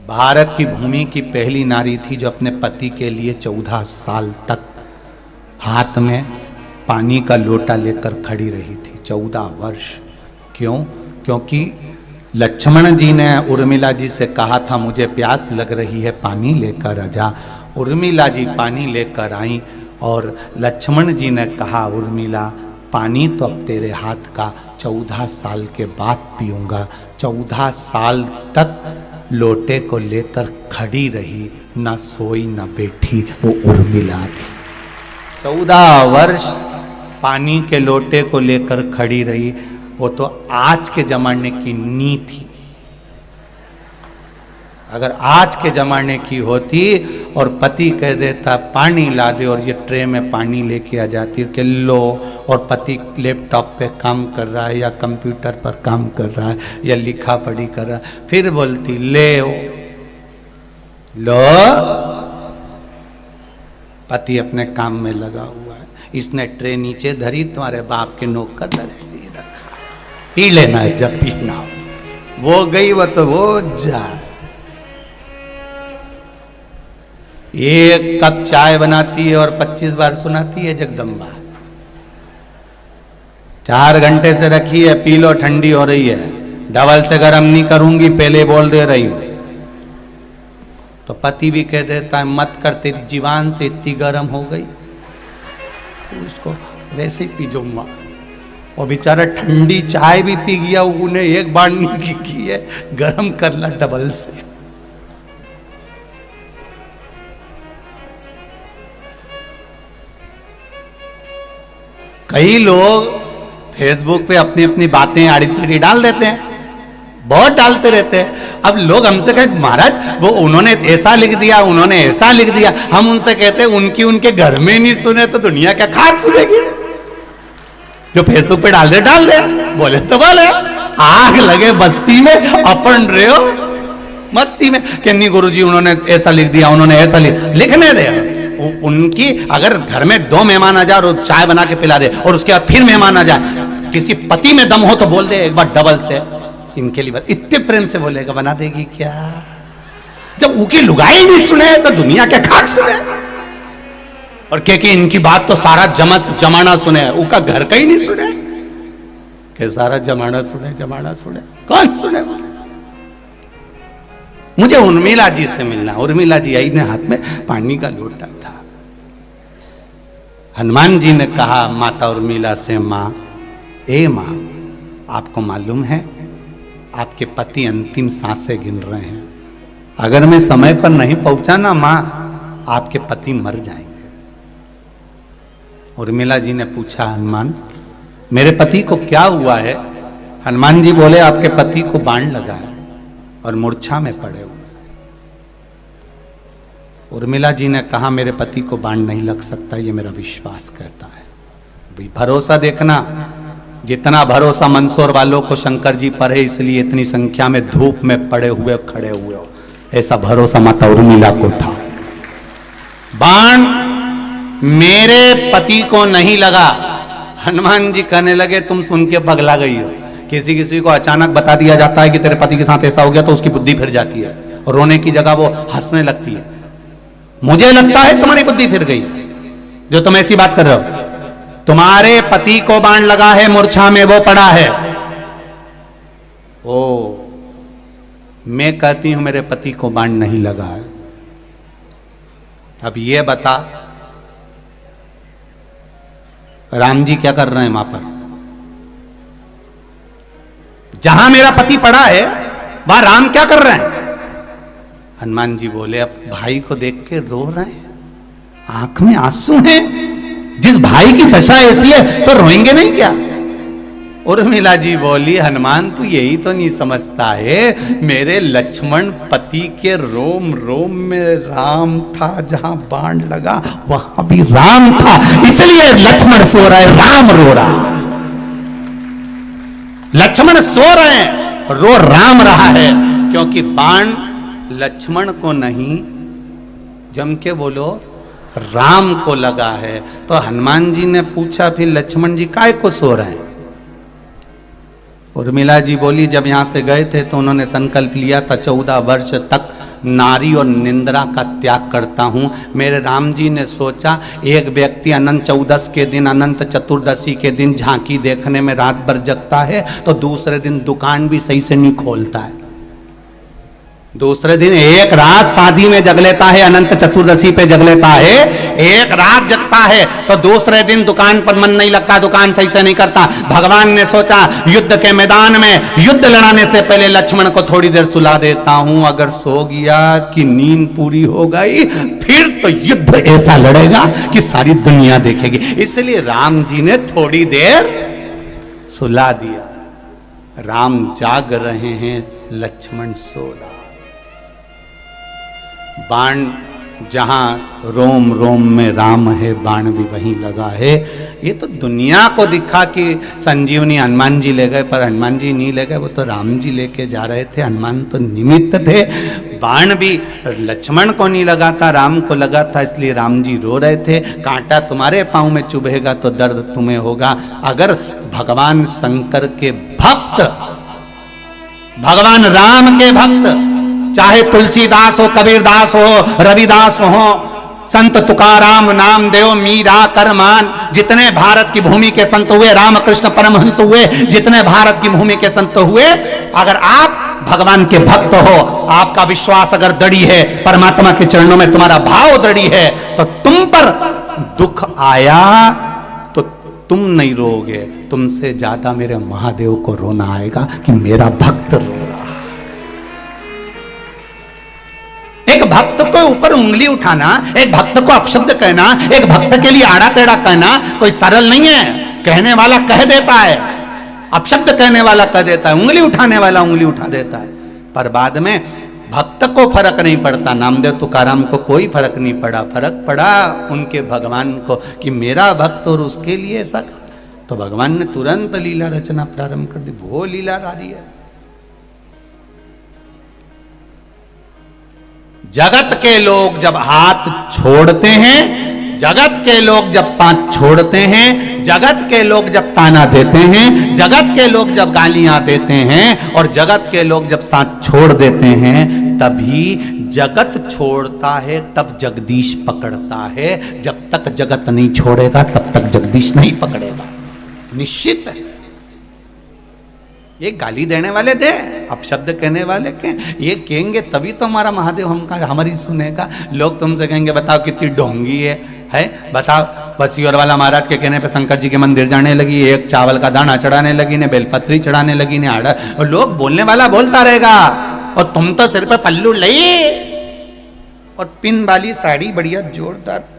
A: भारत की भूमि की पहली नारी थी जो अपने पति के लिए 14 साल तक हाथ में पानी का लोटा लेकर खड़ी रही थी। 14 वर्ष। क्यों? क्योंकि लक्ष्मण जी ने उर्मिला जी से कहा था, मुझे प्यास लग रही है, पानी लेकर आ जा। उर्मिला जी पानी लेकर आई और लक्ष्मण जी ने कहा, उर्मिला पानी तो अब तेरे हाथ का 14 साल के बाद पीऊंगा। 14 साल तक लोटे को लेकर खड़ी रही, ना सोई ना बैठी, वो उर्मिला थी। 14 वर्ष पानी के लोटे को लेकर खड़ी रही। वो तो आज के जमाने की नी थी। अगर आज के जमाने की होती और पति कह देता पानी ला दे और ये ट्रे में पानी लेके आ जाती कि लो, और पति लैपटॉप पे काम कर रहा है या कंप्यूटर पर काम कर रहा है या लिखा पढ़ी कर रहा है, फिर बोलती ले लो, पति अपने काम में लगा हुआ है, इसने ट्रे नीचे धरी, तुम्हारे बाप के नौकर धरे रखा, पी लेना है जब पीना हो। वो गई वो तो वो जाए। एक कप चाय बनाती है और 25 बार सुनाती है जगदम्बा। 4 घंटे से रखी है, पी लो, ठंडी हो रही है, डबल से गर्म नहीं करूंगी, पहले बोल दे रही हूं। तो पति भी कह देता है मत कर, तेरी जीवान से इतनी गर्म हो गई तो उसको वैसे ही पी जाऊंगा। और बेचारा ठंडी चाय भी पी गया, उन्हें एक बार नहीं की है, गर्म कर ला डबल से। कई लोग फेसबुक पे अपनी अपनी बातें आड़ी टेढ़ी डाल देते हैं, बहुत डालते रहते हैं। अब लोग हमसे कहे महाराज वो उन्होंने ऐसा लिख दिया, उन्होंने ऐसा लिख दिया। हम उनसे कहते हैं उनकी उनके घर में नहीं सुने तो दुनिया क्या खाक सुनेगी? जो फेसबुक पे डाल दे, बोले तो बोले, आग लगे बस्ती में, अपन रहे हो मस्ती में कि नहीं गुरुजी उन्होंने ऐसा लिख दिया, उन्होंने ऐसा लिखने दे। उनकी अगर घर में 2 मेहमान आ जाए और चाय बना के पिला दे और उसके बाद फिर मेहमान आ जाए, किसी पति में दम हो तो बोल दे एक बार डबल से, इनके लिए इतने प्रेम से बोलेगा, बना देगी क्या? जब उनकी लुगाई नहीं सुने तो दुनिया क्या खाक सुने? और कि इनकी बात तो सारा जमाना सुने, उनका घर का ही नहीं सुने, कि सारा जमाना सुने, कौन सुने? मुझे उर्मिला जी से मिलना। उर्मिला जी आई ने हाथ में पानी का लोटा था। हनुमान जी ने कहा माता उर्मिला से, माँ, ए माँ, आपको मालूम है आपके पति अंतिम सांसें गिन रहे हैं, अगर मैं समय पर नहीं पहुंचा ना माँ, आपके पति मर जाएंगे। उर्मिला जी ने पूछा, हनुमान मेरे पति को क्या हुआ है? हनुमान जी बोले, आपके पति को बाण लगा है और मूर्छा में पड़े हुए। उर्मिला जी ने कहा मेरे पति को बाण नहीं लग सकता, ये मेरा विश्वास कहता है। भाई भरोसा देखना, जितना भरोसा मंदसौर वालों को शंकर जी पर है, इसलिए इतनी संख्या में धूप में पड़े हुए खड़े हुए हो, ऐसा भरोसा माता उर्मिला को था। बाण मेरे पति को नहीं लगा। हनुमान जी कहने लगे तुम सुन के पगला गई हो। किसी किसी को अचानक बता दिया जाता है कि तेरे पति के साथ ऐसा हो गया तो उसकी बुद्धि फिर जाती है और रोने की जगह वो हंसने लगती है। मुझे लगता है तुम्हारी बुद्धि फिर गई जो तुम ऐसी बात कर रहे हो। तुम्हारे पति को बाण लगा है, मूर्छा में वो पड़ा है। ओ, मैं कहती हूं मेरे पति को बाण नहीं लगा है। अब ये बता राम जी क्या कर रहे हैं वहां पर? जहां मेरा पति पड़ा है वहां राम क्या कर रहे हैं? हनुमान जी बोले अब भाई को देख के रो रहे हैं, आंख में आंसू हैं। जिस भाई की दशा ऐसी है तो रोएंगे नहीं क्या? उर्मिला जी बोली हनुमान तू यही तो नहीं समझता है, मेरे लक्ष्मण पति के रोम रोम में राम था, जहां बाण लगा वहां भी राम था, इसलिए लक्ष्मण सो रहा है, राम रो रहा। लक्ष्मण सो रहे हैं, रो राम रहा है, क्योंकि बाण लक्ष्मण को नहीं, जम के बोलो राम को लगा है। तो हनुमान जी ने पूछा फिर लक्ष्मण जी काहे को सो रहे हैं? उर्मिला जी बोली जब यहां से गए थे तो उन्होंने संकल्प लिया था 14 वर्ष तक नारी और निंद्रा का त्याग करता हूं। मेरे राम जी ने सोचा एक व्यक्ति अनंत चौदस के दिन, अनंत चतुर्दशी के दिन झांकी देखने में रात भर जगता है तो दूसरे दिन दुकान भी सही से नहीं खोलता है। दूसरे दिन एक रात शादी में जग लेता है, अनंत चतुर्दशी पे जग लेता है, एक रात जगता है तो दूसरे दिन दुकान पर मन नहीं लगता, दुकान सही से नहीं करता। भगवान ने सोचा युद्ध के मैदान में युद्ध लड़ाने से पहले लक्ष्मण को थोड़ी देर सुला देता हूं, अगर सो गया कि नींद पूरी हो गई फिर तो युद्ध ऐसा लड़ेगा कि सारी दुनिया देखेगी। इसलिए राम जी ने थोड़ी देर सुला दिया। राम जाग रहे हैं, लक्ष्मण सो रहा। बाण जहां रोम रोम में राम है, बाण भी वहीं लगा है। ये तो दुनिया को दिखा कि संजीवनी हनुमान जी ले गए, पर हनुमान जी नहीं ले गए, वो तो राम जी लेके जा रहे थे। हनुमान तो निमित्त थे। बाण भी लक्ष्मण को नहीं लगा था, राम को लगा था, इसलिए राम जी रो रहे थे। कांटा तुम्हारे पांव में चुभेगा तो दर्द तुम्हें होगा। अगर भगवान शंकर के भक्त, भगवान राम के भक्त, चाहे तुलसीदास हो, कबीरदास हो, रविदास हो, संत तुकाराम, नामदेव, मीरा, करमान, जितने भारत की भूमि के संत हुए, रामकृष्ण परमहंस हुए, जितने भारत की भूमि के संत हुए, अगर आप भगवान के भक्त हो, आपका विश्वास अगर दृढ़ है, परमात्मा के चरणों में तुम्हारा भाव दृढ़ है, तो तुम पर दुख आया तो तुम नहीं रोगे, तुमसे ज्यादा मेरे महादेव को रोना आएगा कि मेरा भक्त रो रहा। एक भक्त को ऊपर उंगली उठाना, एक भक्त को अपशब्द कहना, एक भक्त के लिए आड़ा टेढ़ा कहना कोई सरल नहीं है। कहने वाला कह देता है, अपशब्द कहने वाला कह देता है, उंगली उठाने वाला उंगली उठा देता है, पर बाद में भक्त को फर्क नहीं पड़ता। नामदेव तुकाराम को कोई फर्क नहीं पड़ा, फर्क पड़ा उनके भगवान को कि मेरा भक्त और उसके लिए ऐसा। तो भगवान ने तुरंत लीला रचना प्रारंभ कर दी। वो लीला डाली है। जगत के लोग जब हाथ छोड़ते हैं, जगत के लोग जब साथ छोड़ते हैं, जगत के लोग जब ताना देते हैं, जगत के लोग जब गालियां देते हैं और जगत के लोग जब साथ छोड़ देते हैं, तभी जगत छोड़ता है, तब जगदीश पकड़ता है। जब तक जगत नहीं छोड़ेगा तब तक जगदीश नहीं पकड़ेगा, निश्चित है। ये गाली देने वाले दे, अपशब्द कहने वाले के ये कहेंगे तभी तो हमारा महादेव हमारी सुनेगा। लोग तुमसे कहेंगे बताओ कितनी ढोंगी है बताओ। बसियोर वाला महाराज के कहने पे शंकर जी के मंदिर जाने लगी, एक चावल का दाना चढ़ाने लगी, ने बेलपत्री चढ़ाने लगी, ने आड़ा। और लोग बोलने वाला बोलता रहेगा और तुम तो सिर पे पल्लू लई और पिन वाली साड़ी बढ़िया जोरदार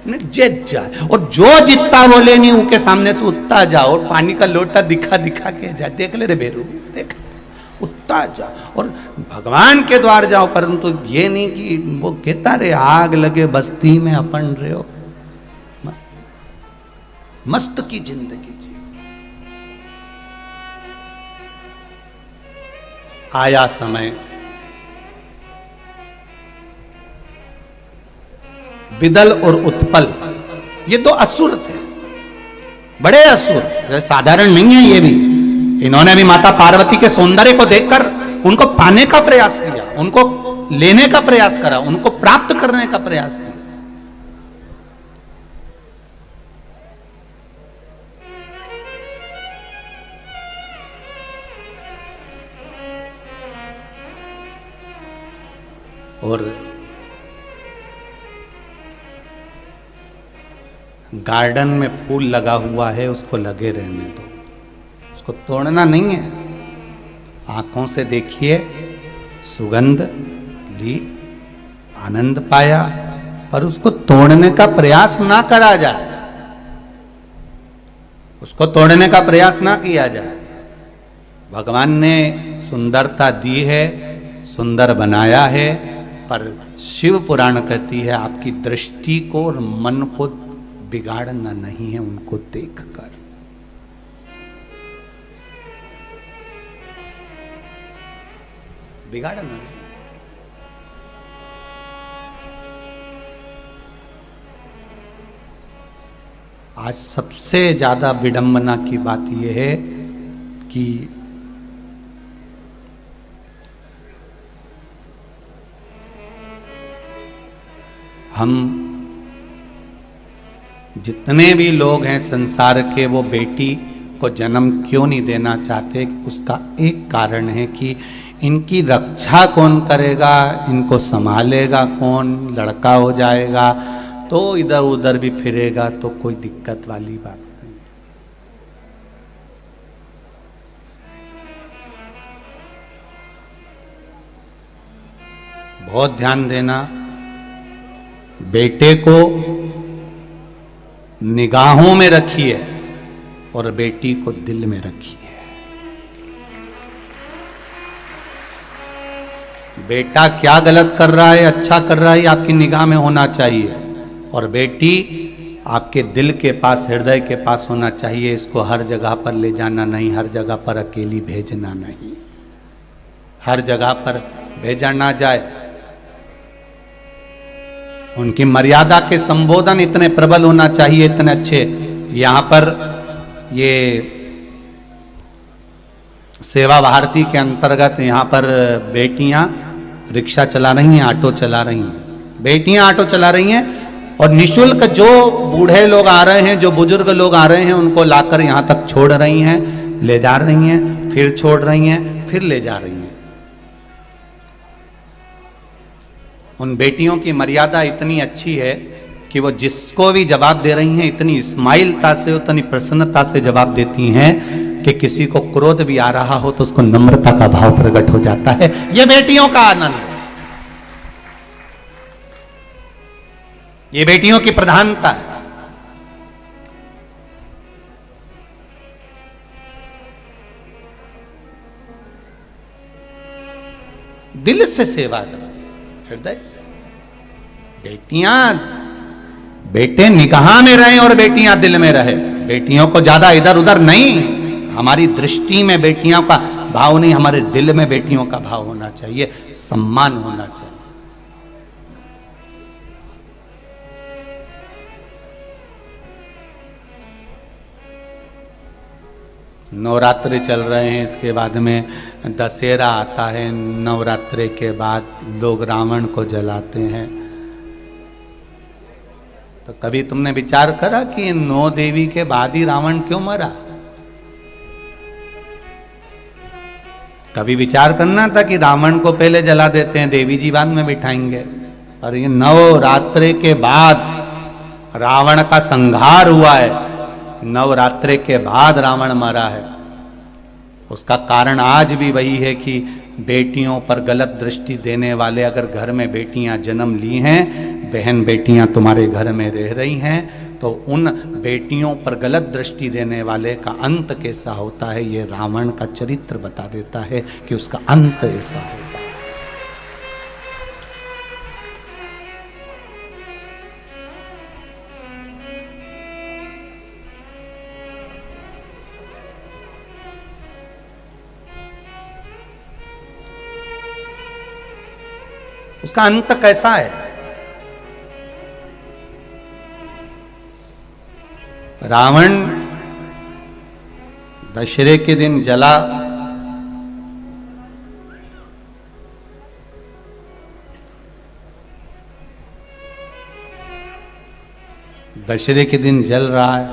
A: और जो जितना बोले नहीं उनके सामने से उठता जाओ और पानी का लोटा दिखा दिखा के जा। देख ले रे बेरू, देख बढ़ता जाओ और भगवान के द्वार जाओ, परंतु ये नहीं कि वो कहता रे आग लगे बस्ती में अपन रहे हो, मस्त मस्त की जिंदगी जी। आया समय विदल और उत्पल, ये दो असुर थे, बड़े असुर, साधारण नहीं है ये भी। इन्होंने भी माता पार्वती के सौंदर्य को देखकर उनको पाने का प्रयास किया, उनको लेने का प्रयास करा, उनको प्राप्त करने का प्रयास किया। और गार्डन में फूल लगा हुआ है, उसको लगे रहने दो, उसको तोड़ना नहीं है। आंखों से देखिए, सुगंध ली, आनंद पाया, पर उसको तोड़ने का प्रयास ना करा जाए, उसको तोड़ने का प्रयास ना किया जाए। भगवान ने सुंदरता दी है, सुंदर बनाया है, पर शिव पुराण कहती है आपकी दृष्टि को और मन को बिगाड़ना नहीं है, उनको देखकर। बिगाड़ना नहीं। आज सबसे ज्यादा विडंबना की बात यह है कि हम जितने भी लोग हैं संसार के, वो बेटी को जन्म क्यों नहीं देना चाहते? उसका एक कारण है कि इनकी रक्षा कौन करेगा, इनको संभालेगा कौन, लड़का हो जाएगा तो इधर उधर भी फिरेगा तो कोई दिक्कत वाली बात नहीं। बहुत ध्यान देना, बेटे को निगाहों में रखिए और बेटी को दिल में रखिए। बेटा क्या गलत कर रहा है, अच्छा कर रहा है, आपकी निगाह में होना चाहिए, और बेटी आपके दिल के पास, हृदय के पास होना चाहिए। इसको हर जगह पर ले जाना नहीं, हर जगह पर अकेली भेजना नहीं, हर जगह पर भेजा ना जाए। उनकी मर्यादा के संबोधन इतने प्रबल होना चाहिए, इतने अच्छे। यहाँ पर ये सेवा भारती के अंतर्गत यहाँ पर बेटियां रिक्शा चला रही हैं, ऑटो चला रही हैं, बेटियां ऑटो चला रही हैं, और निशुल्क जो बूढ़े लोग आ रहे हैं, जो बुजुर्ग लोग आ रहे हैं, उनको लाकर यहाँ तक छोड़ रही हैं, ले जा रही हैं, फिर छोड़ रही हैं, फिर ले जा रही हैं। उन बेटियों की मर्यादा इतनी अच्छी है कि वो जिसको भी जवाब दे रही हैं इतनी स्माइलता से, उतनी प्रसन्नता से जवाब देती हैं कि किसी को क्रोध भी आ रहा हो तो उसको नम्रता का भाव प्रकट हो जाता है। ये बेटियों का आनंद है, ये बेटियों की प्रधानता है। दिल से सेवा करो, हृदय से। बेटियां, बेटे निगाह में रहें और बेटियां दिल में रहे। बेटियों को ज्यादा इधर उधर नहीं, हमारी दृष्टि में बेटियों का भाव नहीं, हमारे दिल में बेटियों का भाव होना चाहिए, सम्मान होना चाहिए। नवरात्रि चल रहे हैं, इसके बाद में दशहरा आता है। नवरात्रि के बाद लोग रावण को जलाते हैं। तो कभी तुमने विचार करा कि 9 देवी के बाद ही रावण क्यों मरा? कभी विचार करना था कि रावण को पहले जला देते हैं, देवी जी बाद में बिठाएंगे। और ये नवरात्रि के बाद रावण का संहार हुआ है, नवरात्रि के बाद रावण मरा है। उसका कारण आज भी वही है कि बेटियों पर गलत दृष्टि देने वाले, अगर घर में बेटियां जन्म ली हैं, बहन बेटियां तुम्हारे घर में रह रही हैं, तो उन बेटियों पर गलत दृष्टि देने वाले का अंत कैसा होता है, ये रावण का चरित्र बता देता है कि उसका अंत ऐसा होता है। उसका अंत कैसा है? रावण दशहरे के दिन जला, दशहरे के दिन जल रहा है,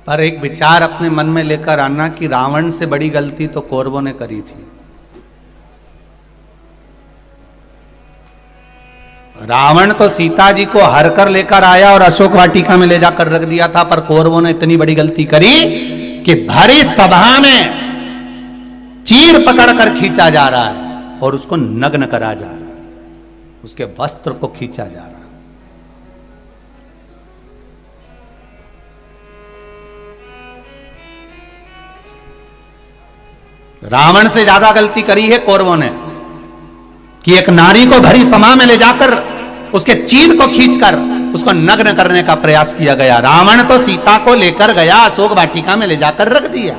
A: पर एक विचार अपने मन में लेकर आना कि रावण से बड़ी गलती तो कौरवों ने करी थी। रावण तो सीता जी को हर कर लेकर आया और अशोक वाटिका में ले जाकर रख दिया था, पर कौरवों ने इतनी बड़ी गलती करी कि भरी सभा में चीर पकड़कर खींचा जा रहा है और उसको नग्न करा जा रहा है, उसके वस्त्र को खींचा जा रहा है। रावण से ज्यादा गलती करी है कौरवों ने कि एक नारी को भरी सभा में ले जाकर उसके चीर को खींचकर उसको नग्न करने का प्रयास किया गया। रावण तो सीता को लेकर गया, अशोक वाटिका में ले जाकर रख दिया,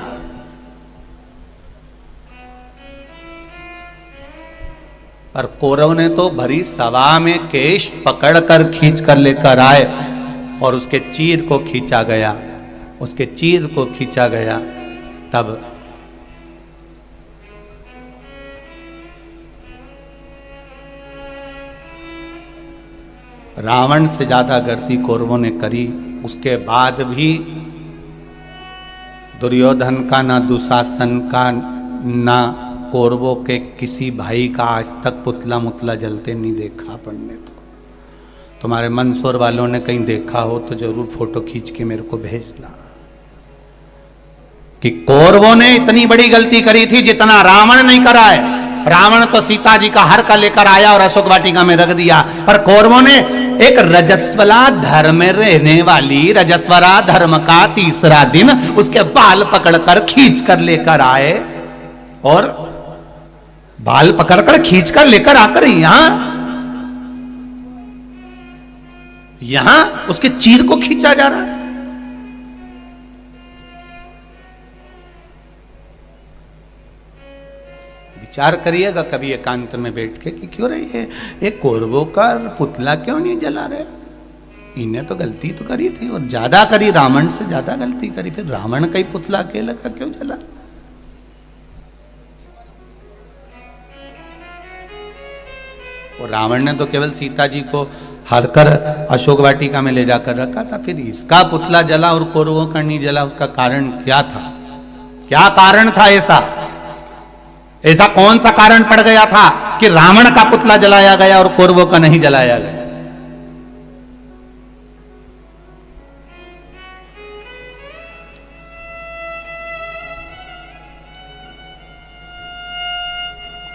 A: पर कौरव ने तो भरी सभा में केश पकड़कर खींच कर लेकर आए और उसके चीर को खींचा गया, उसके चीर को खींचा गया। तब रावण से ज्यादा गलती कौरवों ने करी। उसके बाद भी दुर्योधन का, ना दुशासन का, ना कौरवों के किसी भाई का आज तक पुतला मुतला जलते नहीं देखा अपन ने। तो तुम्हारे मंदसौर वालों ने कहीं देखा हो तो जरूर फोटो खींच के मेरे को भेजना कि कौरवों ने इतनी बड़ी गलती करी थी जितना रावण नहीं करा है। रावण तो सीता जी का हर का लेकर आया और अशोक वाटिका में रख दिया, पर कौरवों ने एक रजस्वला धर्म में रहने वाली, रजस्वला धर्म का तीसरा दिन उसके बाल पकड़कर खींच कर लेकर आए और बाल पकड़कर खींच कर लेकर आकर यहां उसके चीर को खींचा जा रहा है। विचार करिएगा कभी एकांत में बैठ के कि क्यों रही है ये कौरवों का पुतला क्यों नहीं जला रहे। इन्हें तो गलती तो करी थी और ज्यादा करी, रावण से ज्यादा गलती करी, फिर रावण का ही पुतला अकेला का क्यों जला। और रावण ने तो केवल सीता जी को हरकर अशोक वाटिका में ले जाकर रखा था, फिर इसका पुतला जला और कौरवों का नहीं जला। उसका कारण क्या था? क्या कारण था ऐसा कौन सा कारण पड़ गया था कि रावण का पुतला जलाया गया और कौरवों का नहीं जलाया गया?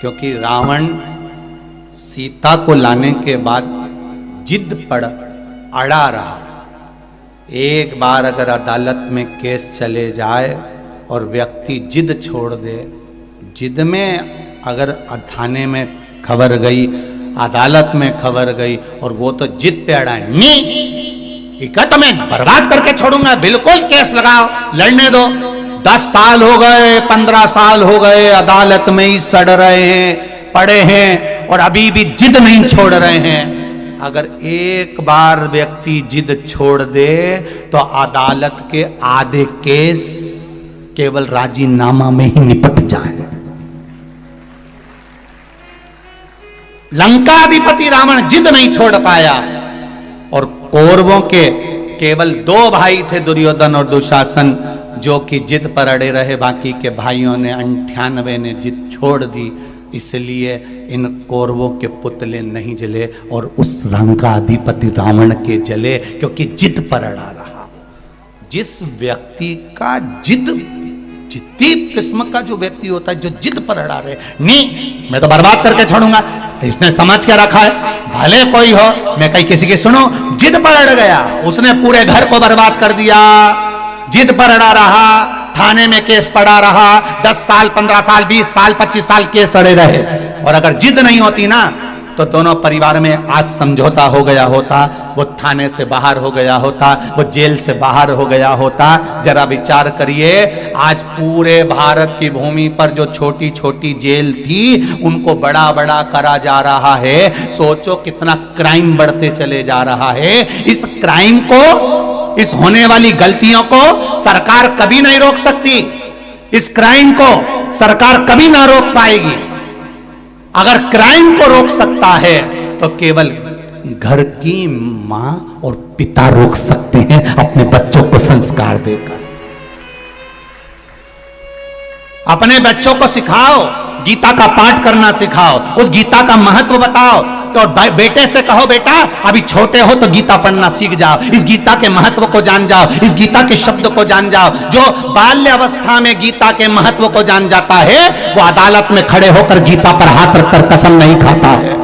A: क्योंकि रावण सीता को लाने के बाद जिद पर अड़ा रहा। एक बार अगर अदालत में केस चले जाए और व्यक्ति जिद छोड़ दे, जिद में अगर थाने में खबर गई, अदालत में खबर गई और वो तो जिद पे अड़ा, नहीं इका तो मैं बर्बाद करके छोड़ूंगा, बिल्कुल केस लगाओ, लड़ने दो। 10 साल हो गए, 15 साल हो गए, अदालत में ही सड़ रहे हैं, पड़े हैं और अभी भी जिद नहीं छोड़ रहे हैं। अगर एक बार व्यक्ति जिद छोड़ दे तो अदालत के आधे केस केवल राजीनामा में ही निपट जाए। लंकाधिपति रावण जिद नहीं छोड़ पाया और कौरवों के केवल 2 भाई थे, दुर्योधन और दुशासन, जो कि जिद पर अड़े रहे। बाकी के भाइयों ने 98 ने जिद छोड़ दी, इसलिए इन कौरवों के पुतले नहीं जले और उस लंकाधिपति रावण के जले, क्योंकि जिद पर अड़ा रहा। जिस व्यक्ति का जिद जिद्दी किस्म का जो व्यक्ति होता है, जो जिद पर अड़ा रहे, नहीं मैं तो बर्बाद करके छोड़ूंगा, तो इसने समझ के रखा है भले कोई हो, मैं कहीं किसी की सुनो, जिद पर अड़ गया, उसने पूरे घर को बर्बाद कर दिया, जिद पर अड़ा रहा, थाने में केस पड़ा रहा, 10 साल 15 साल 20 साल 25 साल केस अड़े रहे। और अगर जिद नहीं होती ना तो दोनों परिवार में आज समझौता हो गया होता, वो थाने से बाहर हो गया होता, वो जेल से बाहर हो गया होता। जरा विचार करिए, आज पूरे भारत की भूमि पर जो छोटी छोटी जेल थी उनको बड़ा बड़ा करा जा रहा है। सोचो कितना क्राइम बढ़ते चले जा रहा है। इस क्राइम को, इस होने वाली गलतियों को सरकार कभी नहीं रोक सकती, इस क्राइम को सरकार कभी ना रोक पाएगी। अगर क्राइम को रोक सकता है तो केवल घर की मां और पिता रोक सकते हैं अपने बच्चों को संस्कार देकर। अपने बच्चों को सिखाओ, गीता का पाठ करना सिखाओ, उस गीता का महत्व बताओ। और बेटे से कहो बेटा अभी छोटे हो तो गीता पढ़ना सीख जाओ, इस गीता के महत्व को जान जाओ, इस गीता के शब्द को जान जाओ। जो बाल्य अवस्था में गीता के महत्व को जान जाता है वो अदालत में खड़े होकर गीता पर हाथ रखकर कसम नहीं खाता है।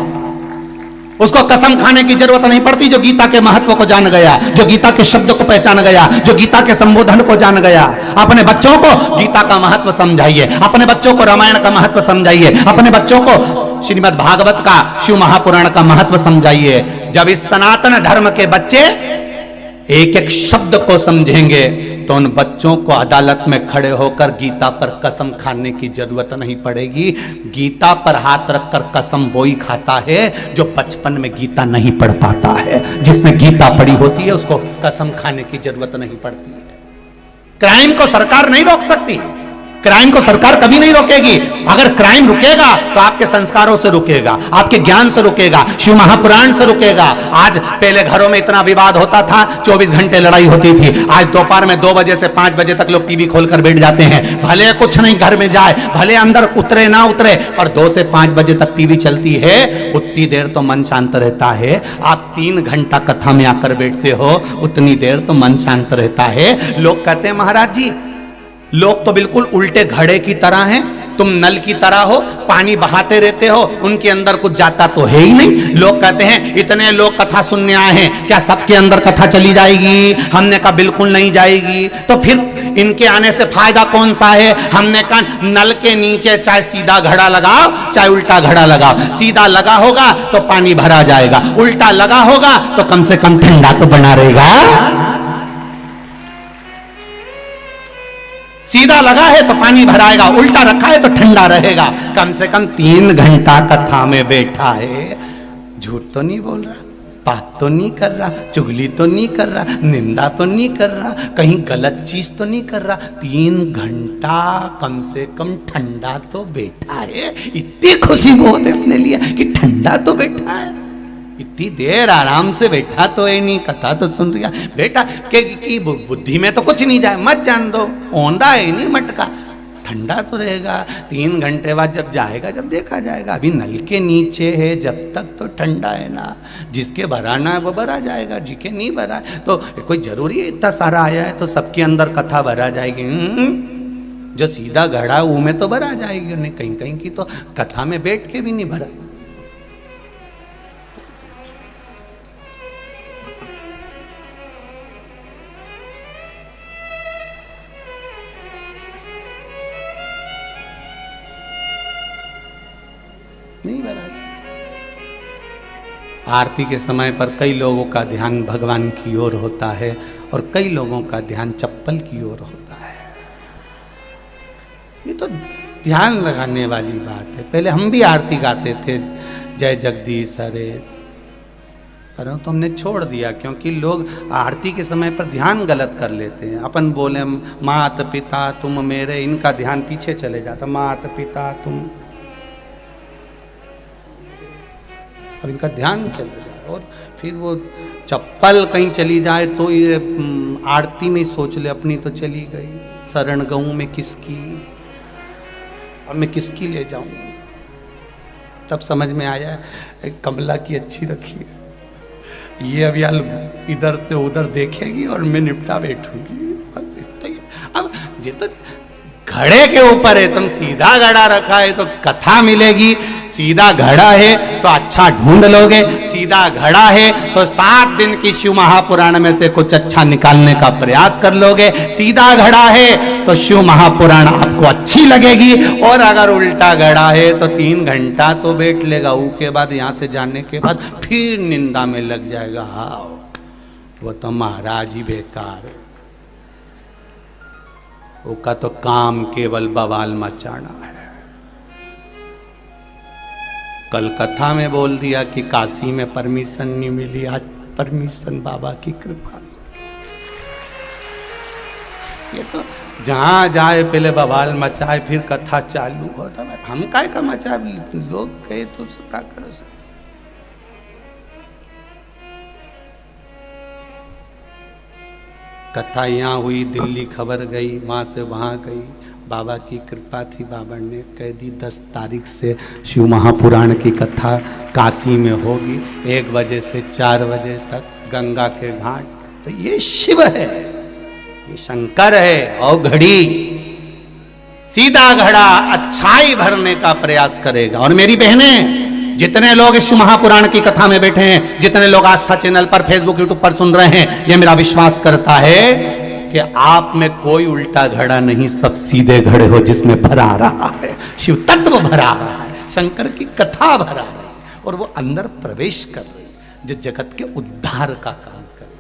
A: उसको कसम खाने की जरूरत नहीं पड़ती, जो गीता के महत्व को जान गया, जो गीता के शब्द को पहचान गया, जो गीता के संबोधन को जान गया। अपने बच्चों को गीता का महत्व समझाइए, अपने बच्चों को रामायण का महत्व समझाइए, अपने बच्चों को श्रीमद् भागवत का, शिव महापुराण का महत्व समझाइए। जब इस सनातन धर्म के बच्चे एक एक शब्द को समझेंगे तो उन बच्चों को अदालत में खड़े होकर गीता पर कसम खाने की जरूरत नहीं पड़ेगी। गीता पर हाथ रखकर कसम वही खाता है जो बचपन में गीता नहीं पढ़ पाता है। जिसने गीता पढ़ी होती है उसको कसम खाने की जरूरत नहीं पड़ती है। क्राइम को सरकार नहीं रोक सकती, क्राइम को सरकार कभी नहीं रोकेगी। अगर क्राइम रुकेगा तो आपके संस्कारों से रुकेगा, आपके ज्ञान से रुकेगा, शिव महापुराण से रुकेगा। आज पहले घरों में इतना विवाद होता था, 24 घंटे लड़ाई होती थी। आज दोपहर में 2 बजे से 5 बजे तक लोग टीवी खोलकर बैठ जाते हैं। भले कुछ नहीं घर में जाए, भले अंदर उतरे ना उतरे, पर 2 से 5 बजे तक टीवी चलती है, उतनी देर तो मन शांत रहता है। आप 3 घंटा कथा में आकर बैठते हो, उतनी देर तो मन शांत रहता है। लोग कहते हैं महाराज जी लोग तो बिल्कुल उल्टे घड़े की तरह हैं, तुम नल की तरह हो, पानी बहाते रहते हो, उनके अंदर कुछ जाता तो है ही नहीं। लोग कहते हैं इतने लोग कथा सुनने आए हैं, क्या सबके अंदर कथा चली जाएगी? हमने कहा बिल्कुल नहीं जाएगी। तो फिर इनके आने से फायदा कौन सा है? हमने कहा नल के नीचे चाहे सीधा घड़ा लगाओ चाहे उल्टा घड़ा लगाओ, सीधा लगा होगा तो पानी भरा जाएगा, उल्टा लगा होगा तो कम से कम ठंडा तो बना रहेगा। सीधा लगा है तो पानी भराएगा, उल्टा रखा है तो ठंडा रहेगा। कम से कम 3 घंटा कथा में बैठा है, झूठ तो नहीं बोल रहा, बात तो नहीं कर रहा, चुगली तो नहीं कर रहा, निंदा तो नहीं कर रहा, कहीं गलत चीज तो नहीं कर रहा। 3 घंटा कम से कम ठंडा तो बैठा है। इतनी खुशी बहुत है अपने लिए कि ठंडा तो बैठा है, इतनी देर आराम से बैठा तो है नहीं, कथा तो सुन रहा बेटा कि बुद्धि में तो कुछ नहीं जाए, मत जान दो, औंधा है नहीं मटका, ठंडा तो रहेगा। 3 घंटे बाद जब जाएगा, जब देखा जाएगा। अभी नल के नीचे है, जब तक तो ठंडा है ना, जिसके भराना है वो भरा जाएगा, जिसके नहीं भरा है तो कोई जरूरी है इतना सारा आया है तो सबके अंदर कथा भरा जाएगी? जो सीधा घड़ा वो में तो भरा जाएगी, उन्हें कहीं कहीं की तो कथा में बैठ के भी नहीं भरा। नहीं भरा। आरती के समय पर कई लोगों का ध्यान भगवान की ओर होता है और कई लोगों का ध्यान चप्पल की ओर होता है। ये तो ध्यान लगाने वाली बात है। पहले हम भी आरती गाते थे, जय जगदीश हरे, पर तो हमने छोड़ दिया क्योंकि लोग आरती के समय पर ध्यान गलत कर लेते हैं। अपन बोले मात पिता तुम मेरे, इनका ध्यान पीछे चले जाता, मात पिता तुम, और इनका ध्यान चला जाए। और फिर वो चप्पल कहीं चली जाए तो ये आरती में सोच ले अपनी तो चली गई, शरण गऊं में किसकी, अब मैं किसकी ले जाऊं। तब समझ में आया कमला की अच्छी रखी है, ये अब यार इधर से उधर देखेगी और मैं निपटा बैठूंगी, बस इतना ही। अब ये तो घड़े के ऊपर है, तुम सीधा घड़ा रखा है तो कथा मिलेगी, सीधा घड़ा है तो अच्छा ढूंढ लोगे, सीधा घड़ा है तो 7 दिन की शिव महापुराण में से कुछ अच्छा निकालने का प्रयास कर लोगे, सीधा घड़ा है तो शिव महापुराण आपको अच्छी लगेगी, और अगर उल्टा घड़ा है तो 3 घंटा तो बैठ लेगा, उसके बाद यहाँ से जाने के बाद फिर निंदा में लग जाएगा, हाँ वो तो महाराज ही बेकार है, उसका तो काम केवल बवाल मचाना है। कल कथा में बोल दिया कि काशी में परमिशन नहीं मिली, आज परमिशन बाबा की कृपा से। ये तो जहां जाए पहले बवाल मचाए फिर कथा चालू होता है, हम काय का मचाए, लोग कहे तो क्या करो सर। कथा यहाँ हुई, दिल्ली खबर गई, वहाँ से वहाँ गई, बाबा की कृपा थी, बाबा ने कह दी 10 तारीख से शिव महापुराण की कथा काशी में होगी, 1 बजे से 4 बजे तक गंगा के घाट। तो ये शिव है, ये शंकर है, और घड़ी सीधा घड़ा अच्छाई भरने का प्रयास करेगा। और मेरी बहनें, जितने लोग इस महापुराण की कथा में बैठे हैं, जितने लोग आस्था चैनल पर, फेसबुक, यूट्यूब पर सुन रहे हैं, ये मेरा विश्वास करता है कि आप में कोई उल्टा घड़ा नहीं, सब सीधे घड़े हो जिसमें भरा रहा है शिव तत्व, भरा रहा है शंकर की कथा, भरा रहा है, और वो अंदर प्रवेश कर रही है जो जगत के उद्धार का काम करे।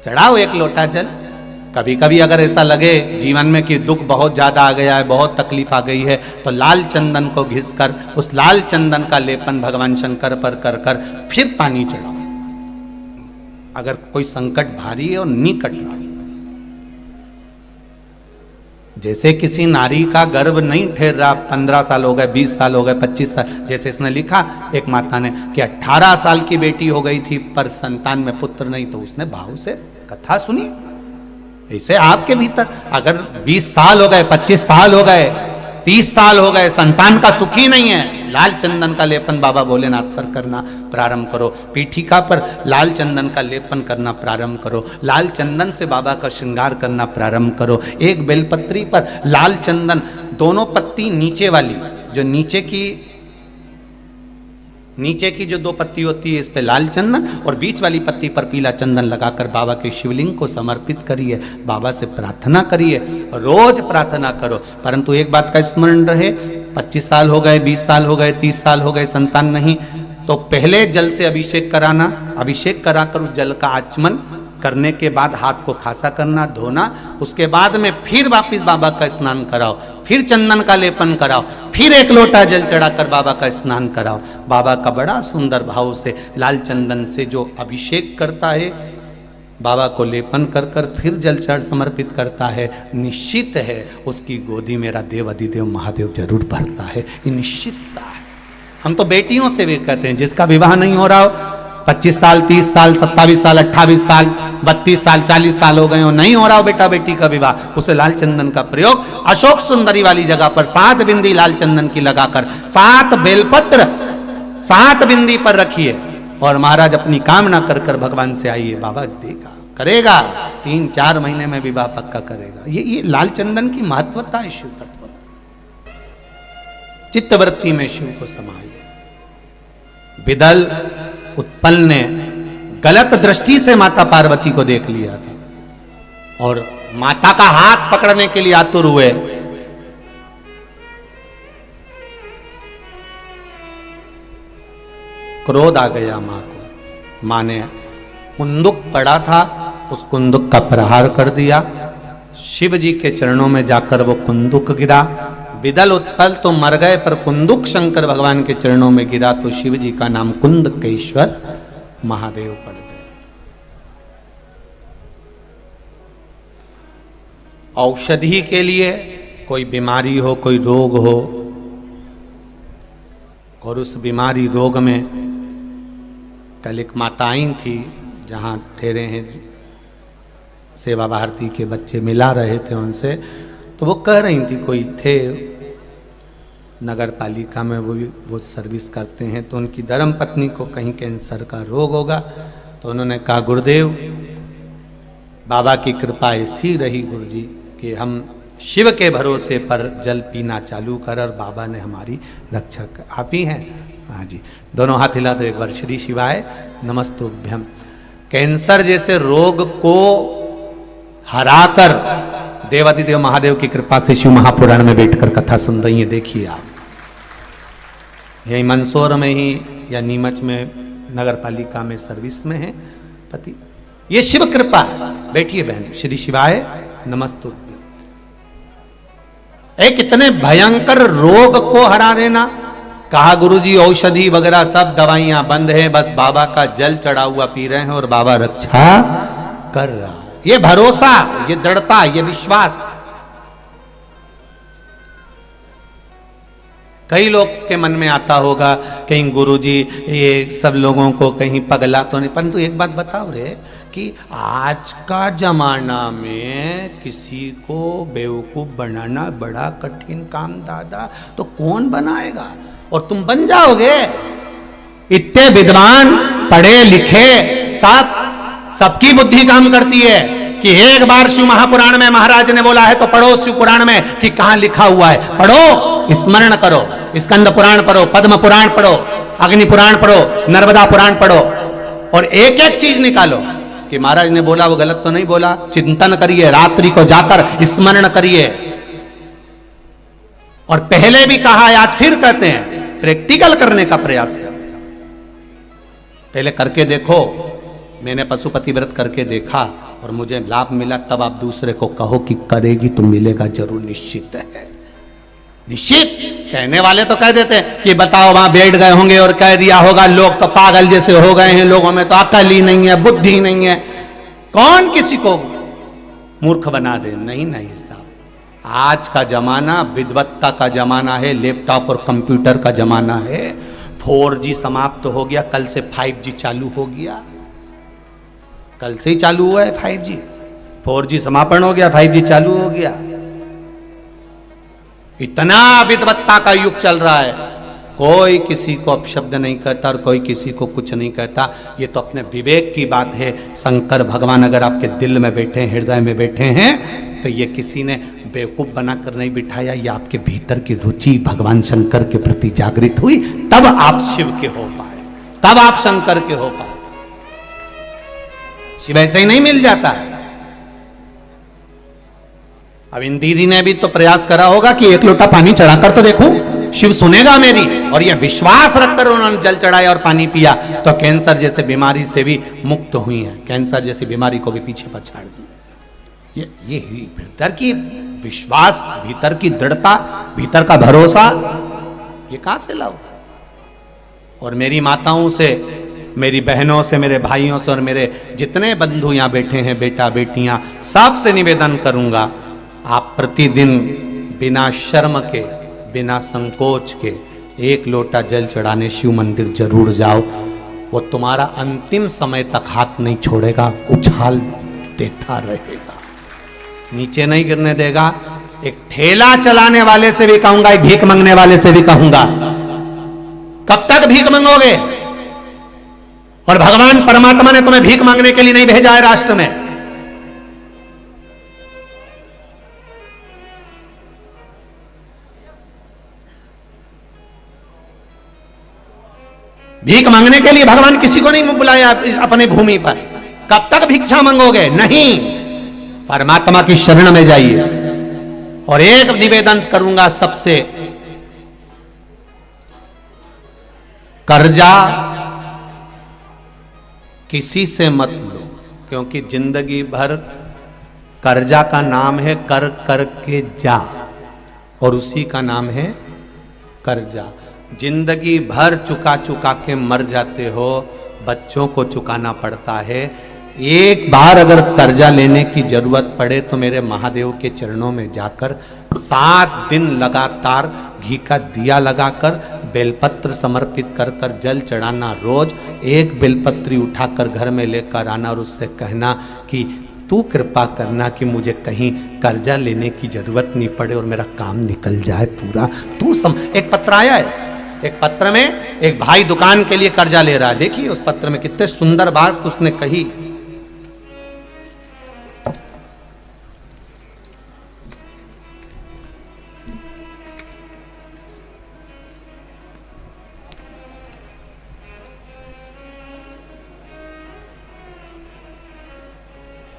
A: चढ़ाओ 1 लोटा जल। कभी कभी अगर ऐसा लगे जीवन में कि दुख बहुत ज्यादा आ गया है, बहुत तकलीफ आ गई है, तो लाल चंदन को घिसकर उस लाल चंदन का लेपन भगवान शंकर पर कर कर फिर पानी चढ़ाओ। अगर कोई संकट भारी है और नहीं कट रहा, जैसे किसी नारी का गर्भ नहीं ठहर रहा, 15 साल हो गए, 20 साल हो गए, 25 साल, जैसे इसने लिखा एक माता ने कि 18 साल की बेटी हो गई थी पर संतान में पुत्र नहीं, तो उसने भाव से कथा सुनी। ऐसे आपके भीतर अगर 20 साल हो गए, 25 साल हो गए, 30 साल हो गए, संतान का सुख ही नहीं है, लाल चंदन का लेपन बाबा भोलेनाथ पर करना प्रारंभ करो, पीठिका पर लाल चंदन का लेपन करना प्रारंभ करो, लाल चंदन से बाबा का श्रृंगार करना प्रारंभ करो। एक बेलपत्री पर लाल चंदन, दोनों पत्ती नीचे वाली, जो नीचे की जो 2 पत्ती होती है, इस पे लाल चंदन, और बीच वाली पत्ती पर पीला चंदन लगाकर बाबा के शिवलिंग को समर्पित करिए, बाबा से प्रार्थना करिए, रोज प्रार्थना करो। परंतु एक बात का स्मरण रहे, 25 साल हो गए, 20 साल हो गए, 30 साल हो गए, संतान नहीं, तो पहले जल से अभिषेक कराना, अभिषेक कराकर उस जल का आचमन करने के बाद हाथ को खासा करना, धोना, उसके बाद में फिर वापिस बाबा का स्नान कराओ, फिर चंदन का लेपन कराओ, फिर 1 लोटा जल चढ़ाकर बाबा का स्नान कराओ। बाबा का बड़ा सुंदर भाव से लाल चंदन से जो अभिषेक करता है, बाबा को लेपन कर कर फिर जल चढ़ समर्पित करता है, निश्चित है उसकी गोदी मेरा देव अधिदेव महादेव जरूर भरता है, ये निश्चितता है। हम तो बेटियों से भी कहते हैं, जिसका विवाह नहीं हो रहा हो, 25 साल, 30 साल, 27 साल, 28 साल, 32 साल, 40 साल हो गए हो, नहीं हो रहा हो बेटा बेटी का विवाह, उसे लाल चंदन का प्रयोग अशोक सुंदरी वाली जगह पर 7 बिंदी लाल चंदन की लगाकर 7 बेलपत्र 7 बिंदी पर रखिए, और महाराज अपनी कामना कर कर भगवान से आइए, बाबा देगा, करेगा, 3-4 महीने में विवाह पक्का करेगा। ये लाल चंदन की महत्वता है शिव तत्व। चित्तवृत्ति में शिव को समाइए। विदल उत्पल ने गलत दृष्टि से माता पार्वती को देख लिया था और माता का हाथ पकड़ने के लिए आतुर हुए। क्रोध आ गया मां को। मां ने कुंदुक पड़ा था, उस कुंदुक का प्रहार कर दिया। शिव जी के चरणों में जाकर वो कुंदुक गिरा। विदल उत्पल तो मर गए, पर कुंदुक शंकर भगवान के चरणों में गिरा तो शिव जी का नाम कुंदकेश्वर महादेव पड़ गए। औषधि के लिए कोई बीमारी हो, कोई रोग हो, और उस बीमारी रोग में कल एक माता आई थी, जहाँ ठहरे हैं सेवा भारती के बच्चे मिला रहे थे उनसे, तो वो कह रही थी, कोई थे नगर पालिका में, वो सर्विस करते हैं, तो उनकी धर्म पत्नी को कहीं कैंसर का रोग होगा, तो उन्होंने कहा गुरुदेव बाबा की कृपा ऐसी रही गुरु जी कि हम शिव के भरोसे पर जल पीना चालू कर और बाबा ने हमारी रक्षा कर। आप ही हैं? हाँ जी, दोनों हाथ हिला दो एक बार। श्री शिवाय नमस्तुभ्यम। कैंसर जैसे रोग को हराकर देवादिदेव महादेव की कृपा से शिव महापुराण में बैठकर कथा सुन रही हैं। देखिए आप, यही मंदसौर में ही या नीमच में नगर पालिका में सर्विस में है पति। ये शिव कृपा है। बैठिए बहन। श्री शिवाय नमस्तुभ्यम। एक इतने भयंकर रोग को हरा देना। कहा गुरुजी औषधि वगैरह सब दवाइयां बंद है, बस बाबा का जल चढ़ा हुआ पी रहे हैं और बाबा रक्षा कर रहा। ये भरोसा, ये दृढ़ता, ये विश्वास। कई लोग के मन में आता होगा कहीं गुरुजी ये सब लोगों को कहीं पगला तो नहीं, परंतु एक बात बताओ रे कि आज का जमाना में किसी को बेवकूफ बनाना बड़ा कठिन काम दादा, तो कौन बनाएगा? और तुम बन जाओगे। इतने विद्वान पढ़े लिखे साथ सबकी बुद्धि काम करती है कि एक बार शिव महापुराण में महाराज ने बोला है तो पढ़ो शिव पुराण में कि कहां लिखा हुआ है, पढ़ो, स्मरण करो, स्कंद पुराण पढ़ो, पद्म पुराण पढ़ो, अग्नि पुराण पढ़ो, नर्मदा पुराण पढ़ो और एक एक चीज निकालो कि महाराज ने बोला वो गलत तो नहीं बोला। चिंतन करिए, रात्रि को जाकर स्मरण करिए। और पहले भी कहा है, आज फिर कहते हैं, प्रैक्टिकल करने का प्रयास करें। पहले करके देखो। मैंने पशुपति व्रत करके देखा और मुझे लाभ मिला, तब आप दूसरे को कहो कि करेगी तो मिलेगा जरूर, निश्चित है। निश्चित। कहने वाले तो कह देते हैं कि बताओ वहां बैठ गए होंगे और कह दिया होगा, लोग तो पागल जैसे हो गए हैं, लोगों में तो अकल ही नहीं है, बुद्धि नहीं है। कौन किसी को मूर्ख बना दे? नहीं नहीं साहब, आज का जमाना विद्वत्ता का जमाना है, लैपटॉप और कंप्यूटर का जमाना है। 4G समाप्त हो गया, कल से 5G चालू हो गया। कल से ही चालू हुआ है 5G। 4G समापन हो गया, 5G चालू हो गया। इतना विद्वत्ता का युग चल रहा है, कोई किसी को अपशब्द नहीं कहता और कोई किसी को कुछ नहीं कहता। ये तो अपने विवेक की बात है। शंकर भगवान अगर आपके दिल में बैठे हैं, हृदय में बैठे हैं, तो ये किसी ने बेवकूफ बनाकर नहीं बिठाया। ये आपके भीतर की रुचि भगवान शंकर के प्रति जागृत हुई, तब आप शिव के हो पाए, तब आप शंकर के हो पाए। शिव ऐसे ही नहीं मिल जाता है। अब इन दीदी ने भी तो प्रयास करा होगा कि एक लोटा पानी चढ़ाकर तो देखूं, शिव सुनेगा मेरी, और यह विश्वास रखकर उन्होंने जल चढ़ाया और पानी पिया, तो कैंसर जैसे बीमारी से भी मुक्त हुई है। कैंसर जैसी बीमारी को भी पीछे पछाड़ दी। ये भीतर की विश्वास, भीतर की दृढ़ता, भीतर का भरोसा, ये कहां से लाओ? और मेरी माताओं से, मेरी बहनों से, मेरे भाइयों से और मेरे जितने बंधु यहां बैठे हैं, बेटा बेटियां, सबसे निवेदन करूंगा, आप प्रतिदिन बिना शर्म के, बिना संकोच के एक लोटा जल चढ़ाने शिव मंदिर जरूर जाओ। वो तुम्हारा अंतिम समय तक हाथ नहीं छोड़ेगा, उछाल देता रहेगा, नीचे नहीं गिरने देगा। एक ठेला चलाने वाले से भी कहूंगा, एक भीख मांगने वाले से भी कहूंगा, कब तक भीख मांगोगे? और भगवान परमात्मा ने तुम्हें भीख मांगने के लिए नहीं भेजा है राष्ट्र में। भीख मांगने के लिए भगवान किसी को नहीं बुलाया अपने भूमि पर। कब तक भिक्षा मांगोगे? नहीं, परमात्मा की शरण में जाइए। और एक निवेदन करूंगा सबसे, कर्जा किसी से मत लो, क्योंकि जिंदगी भर कर्जा का नाम है कर कर के जा, और उसी का नाम है कर्जा। जिंदगी भर चुका चुका के मर जाते हो, बच्चों को चुकाना पड़ता है। एक बार अगर कर्जा लेने की जरूरत पड़े तो मेरे महादेव के चरणों में जाकर 7 दिन लगातार घी का दिया लगाकर बेलपत्र समर्पित कर कर जल चढ़ाना। रोज एक बेलपत्री उठाकर घर में लेकर आना और उससे कहना कि तू कृपा करना कि मुझे कहीं कर्जा लेने की जरूरत नहीं पड़े और मेरा काम निकल जाए पूरा। एक पत्र आया है, एक पत्र में एक भाई दुकान के लिए कर्जा ले रहा है। देखिए उस पत्र में कितने सुंदर बात उसने कही।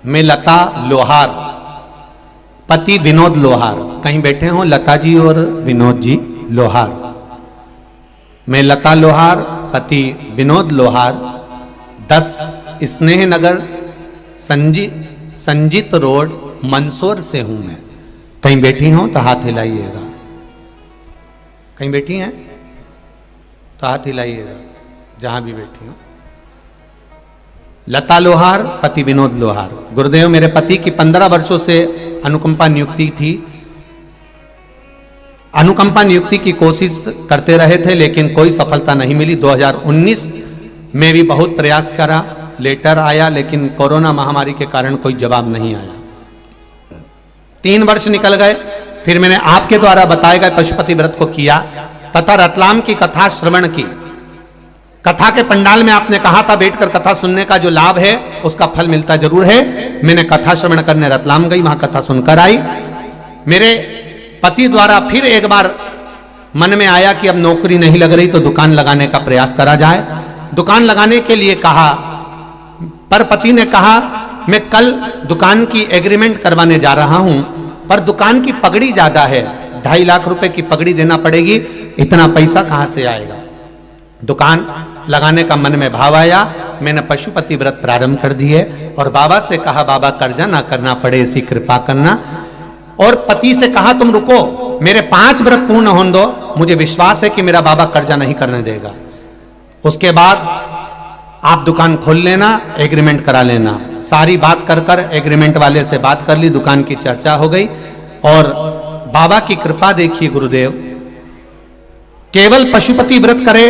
A: मैं लता लोहार, पति विनोद लोहार, कहीं बैठे हों लता जी और विनोद जी लोहार। मैं लता लोहार, पति विनोद लोहार, 10 स्नेह नगर संजीत रोड मंदसौर से हूं मैं। कहीं बैठी हो तो हाथ हिलाइएगा, कहीं बैठी हैं तो हाथ हिलाइएगा, जहां भी बैठी हो। लता लोहार, पति विनोद लोहार। गुरुदेव, मेरे पति की 15 वर्षों से अनुकंपा नियुक्ति थी। अनुकंपा नियुक्ति की कोशिश करते रहे थे लेकिन कोई सफलता नहीं मिली। 2019 में भी बहुत प्रयास करा, लेटर आया लेकिन कोरोना महामारी के कारण कोई जवाब नहीं आया। 3 वर्ष निकल गए, फिर मैंने आपके द्वारा बताए गए पशुपति व्रत को किया तथा रतलाम की कथा श्रवण की। कथा के पंडाल में आपने कहा था बैठकर कथा सुनने का जो लाभ है उसका फल मिलता जरूर है। मैंने कथा श्रवण करने रतलाम गई, वहां कथा सुनकर आई। मेरे पति द्वारा फिर एक बार मन में आया कि अब नौकरी नहीं लग रही तो दुकान लगाने का प्रयास करा जाए। दुकान लगाने के लिए कहा, पर पति ने कहा मैं कल दुकान की एग्रीमेंट करवाने जा रहा हूं, पर दुकान की पगड़ी ज्यादा है, 2.5 लाख रुपए की पगड़ी देना पड़ेगी, इतना पैसा कहां से आएगा। दुकान लगाने का मन में भाव आया, मैंने पशुपति व्रत प्रारंभ कर दिए और बाबा से कहा बाबा कर्जा ना करना पड़े ऐसी कृपा करना। और पति से कहा तुम रुको, मेरे 5 व्रत पूर्ण होने दो, मुझे विश्वास है कि मेरा बाबा कर्जा नहीं करने देगा। उसके बाद आप दुकान खोल लेना, एग्रीमेंट करा लेना। सारी बात कर कर एग्रीमेंट वाले से बात कर ली, दुकान की चर्चा हो गई और बाबा की कृपा देखिए गुरुदेव, केवल पशुपति व्रत करे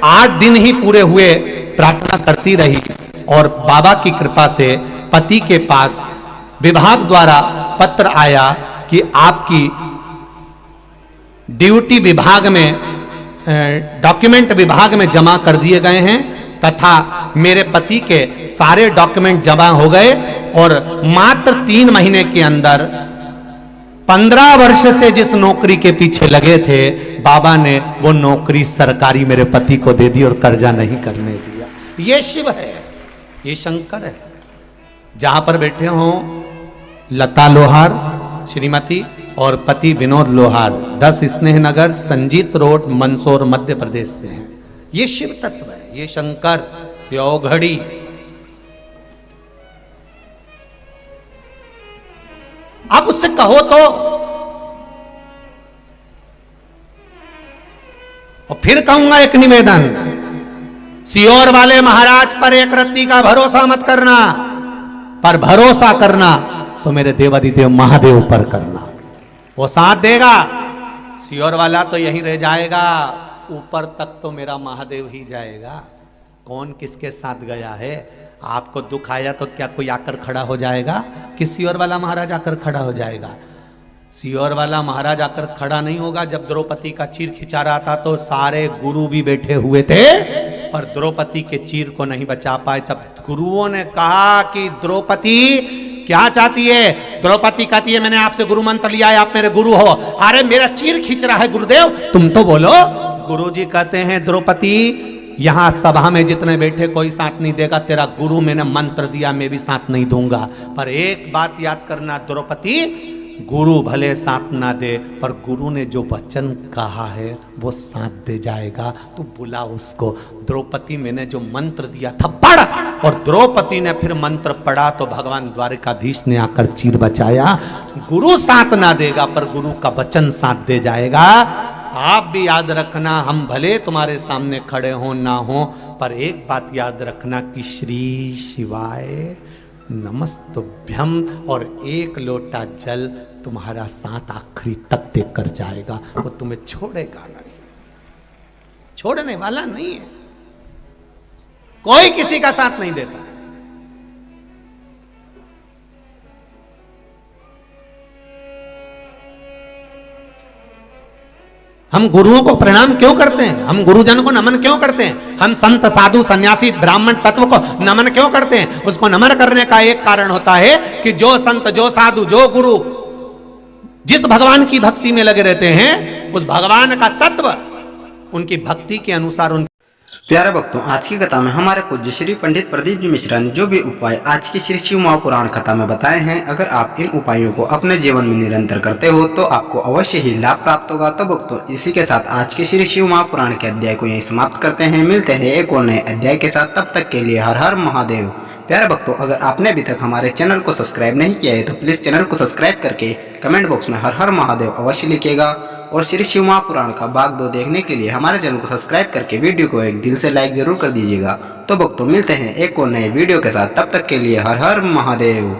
A: 8 दिन ही पूरे हुए, प्रार्थना करती रही और बाबा की कृपा से पति के पास विभाग द्वारा पत्र आया कि आपकी ड्यूटी विभाग में, डॉक्यूमेंट विभाग में जमा कर दिए गए हैं तथा मेरे पति के सारे डॉक्यूमेंट जमा हो गए और मात्र 3 महीने के अंदर 15 वर्ष से जिस नौकरी के पीछे लगे थे बाबा ने वो नौकरी सरकारी मेरे पति को दे दी और कर्जा नहीं करने दिया। ये शिव है, ये शंकर है। जहां पर बैठे हों लता लोहार श्रीमती और पति विनोद लोहार, 10 स्नेह नगर संजीत रोड मंदसौर मध्य प्रदेश से हैं। ये शिव तत्व है, ये शंकर, ये औघड़ी। आप उससे कहो तो, और फिर कहूंगा एक निवेदन, सियोर वाले महाराज पर एक रत्ती का भरोसा मत करना, पर भरोसा करना तो मेरे देवादिदेव महादेव पर करना, वो साथ देगा। सियोर वाला तो यहीं रह जाएगा, ऊपर तक तो मेरा महादेव ही जाएगा। कौन किसके साथ गया है? आपको दुख आया तो क्या कोई आकर खड़ा हो जाएगा कि सियोर वाला महाराज आकर खड़ा हो जाएगा? सियोर वाला महाराज आकर खड़ा नहीं होगा। जब द्रौपदी का चीर खिंचा रहा था तो सारे गुरु भी बैठे हुए थे पर द्रौपदी के चीर को नहीं बचा पाए। जब गुरुओं ने कहा कि द्रौपदी क्या चाहती है, द्रौपदी कहती है मैंने आपसे गुरु मंत्र लिया है, आप मेरे गुरु हो। अरे मेरा चीर खींच रहा है गुरुदेव, तुम तो बोलो। गुरुजी कहते हैं द्रौपदी यहां सभा में जितने बैठे कोई साथ नहीं देगा, तेरा गुरु मैंने मंत्र दिया, मैं भी साथ नहीं दूंगा। पर एक बात याद करना द्रौपदी, गुरु भले साथ ना दे पर गुरु ने जो वचन कहा है वो साथ दे जाएगा। तो बुला उसको। द्रौपदी मैंने जो मंत्र दिया था पढ़, और द्रौपदी ने फिर मंत्र पढ़ा तो भगवान द्वारिकाधीश ने आकर चीर बचाया। गुरु साथ ना देगा पर गुरु का वचन साथ दे जाएगा। आप भी याद रखना, हम भले तुम्हारे सामने खड़े हो ना हो पर एक बात याद रखना कि श्री शिवाय नमस्तुभ्यम और 1 लोटा जल तुम्हारा साथ आखिरी तक देख कर जाएगा। वो तुम्हें छोड़ेगा नहीं, छोड़ने वाला नहीं है, कोई किसी का साथ नहीं देता। हम गुरुओं को प्रणाम क्यों करते हैं? हम गुरुजन को नमन क्यों करते हैं? हम संत साधु सन्यासी ब्राह्मण तत्व को नमन क्यों करते हैं? उसको नमन करने का एक कारण होता है कि जो संत, जो साधु, जो गुरु जिस भगवान की भक्ति में लगे रहते हैं उस भगवान का तत्व उनकी भक्ति के अनुसार
B: प्यारे भक्तों, आज की कथा में हमारे पूज्य श्री पंडित प्रदीप जी मिश्रा ने जो भी उपाय आज की श्री शिव महापुराण कथा में बताए हैं, अगर आप इन उपायों को अपने जीवन में निरंतर करते हो तो आपको अवश्य ही लाभ प्राप्त होगा। तो भक्तों, इसी के साथ आज के श्री शिव महापुराण के अध्याय को यहीं समाप्त करते हैं। मिलते हैं एक और नए अध्याय के साथ, तब तक के लिए हर हर महादेव। प्यारे भक्तों, अगर आपने अभी तक हमारे चैनल को सब्सक्राइब नहीं किया है तो प्लीज चैनल को सब्सक्राइब करके कमेंट बॉक्स में हर हर महादेव अवश्य लिखिएगा। और श्री शिव महापुराण का भाग 2 देखने के लिए हमारे चैनल को सब्सक्राइब करके वीडियो को एक दिल से लाइक जरूर कर दीजिएगा। तो भक्तों, मिलते हैं एक और नए वीडियो के साथ, तब तक के लिए हर हर महादेव।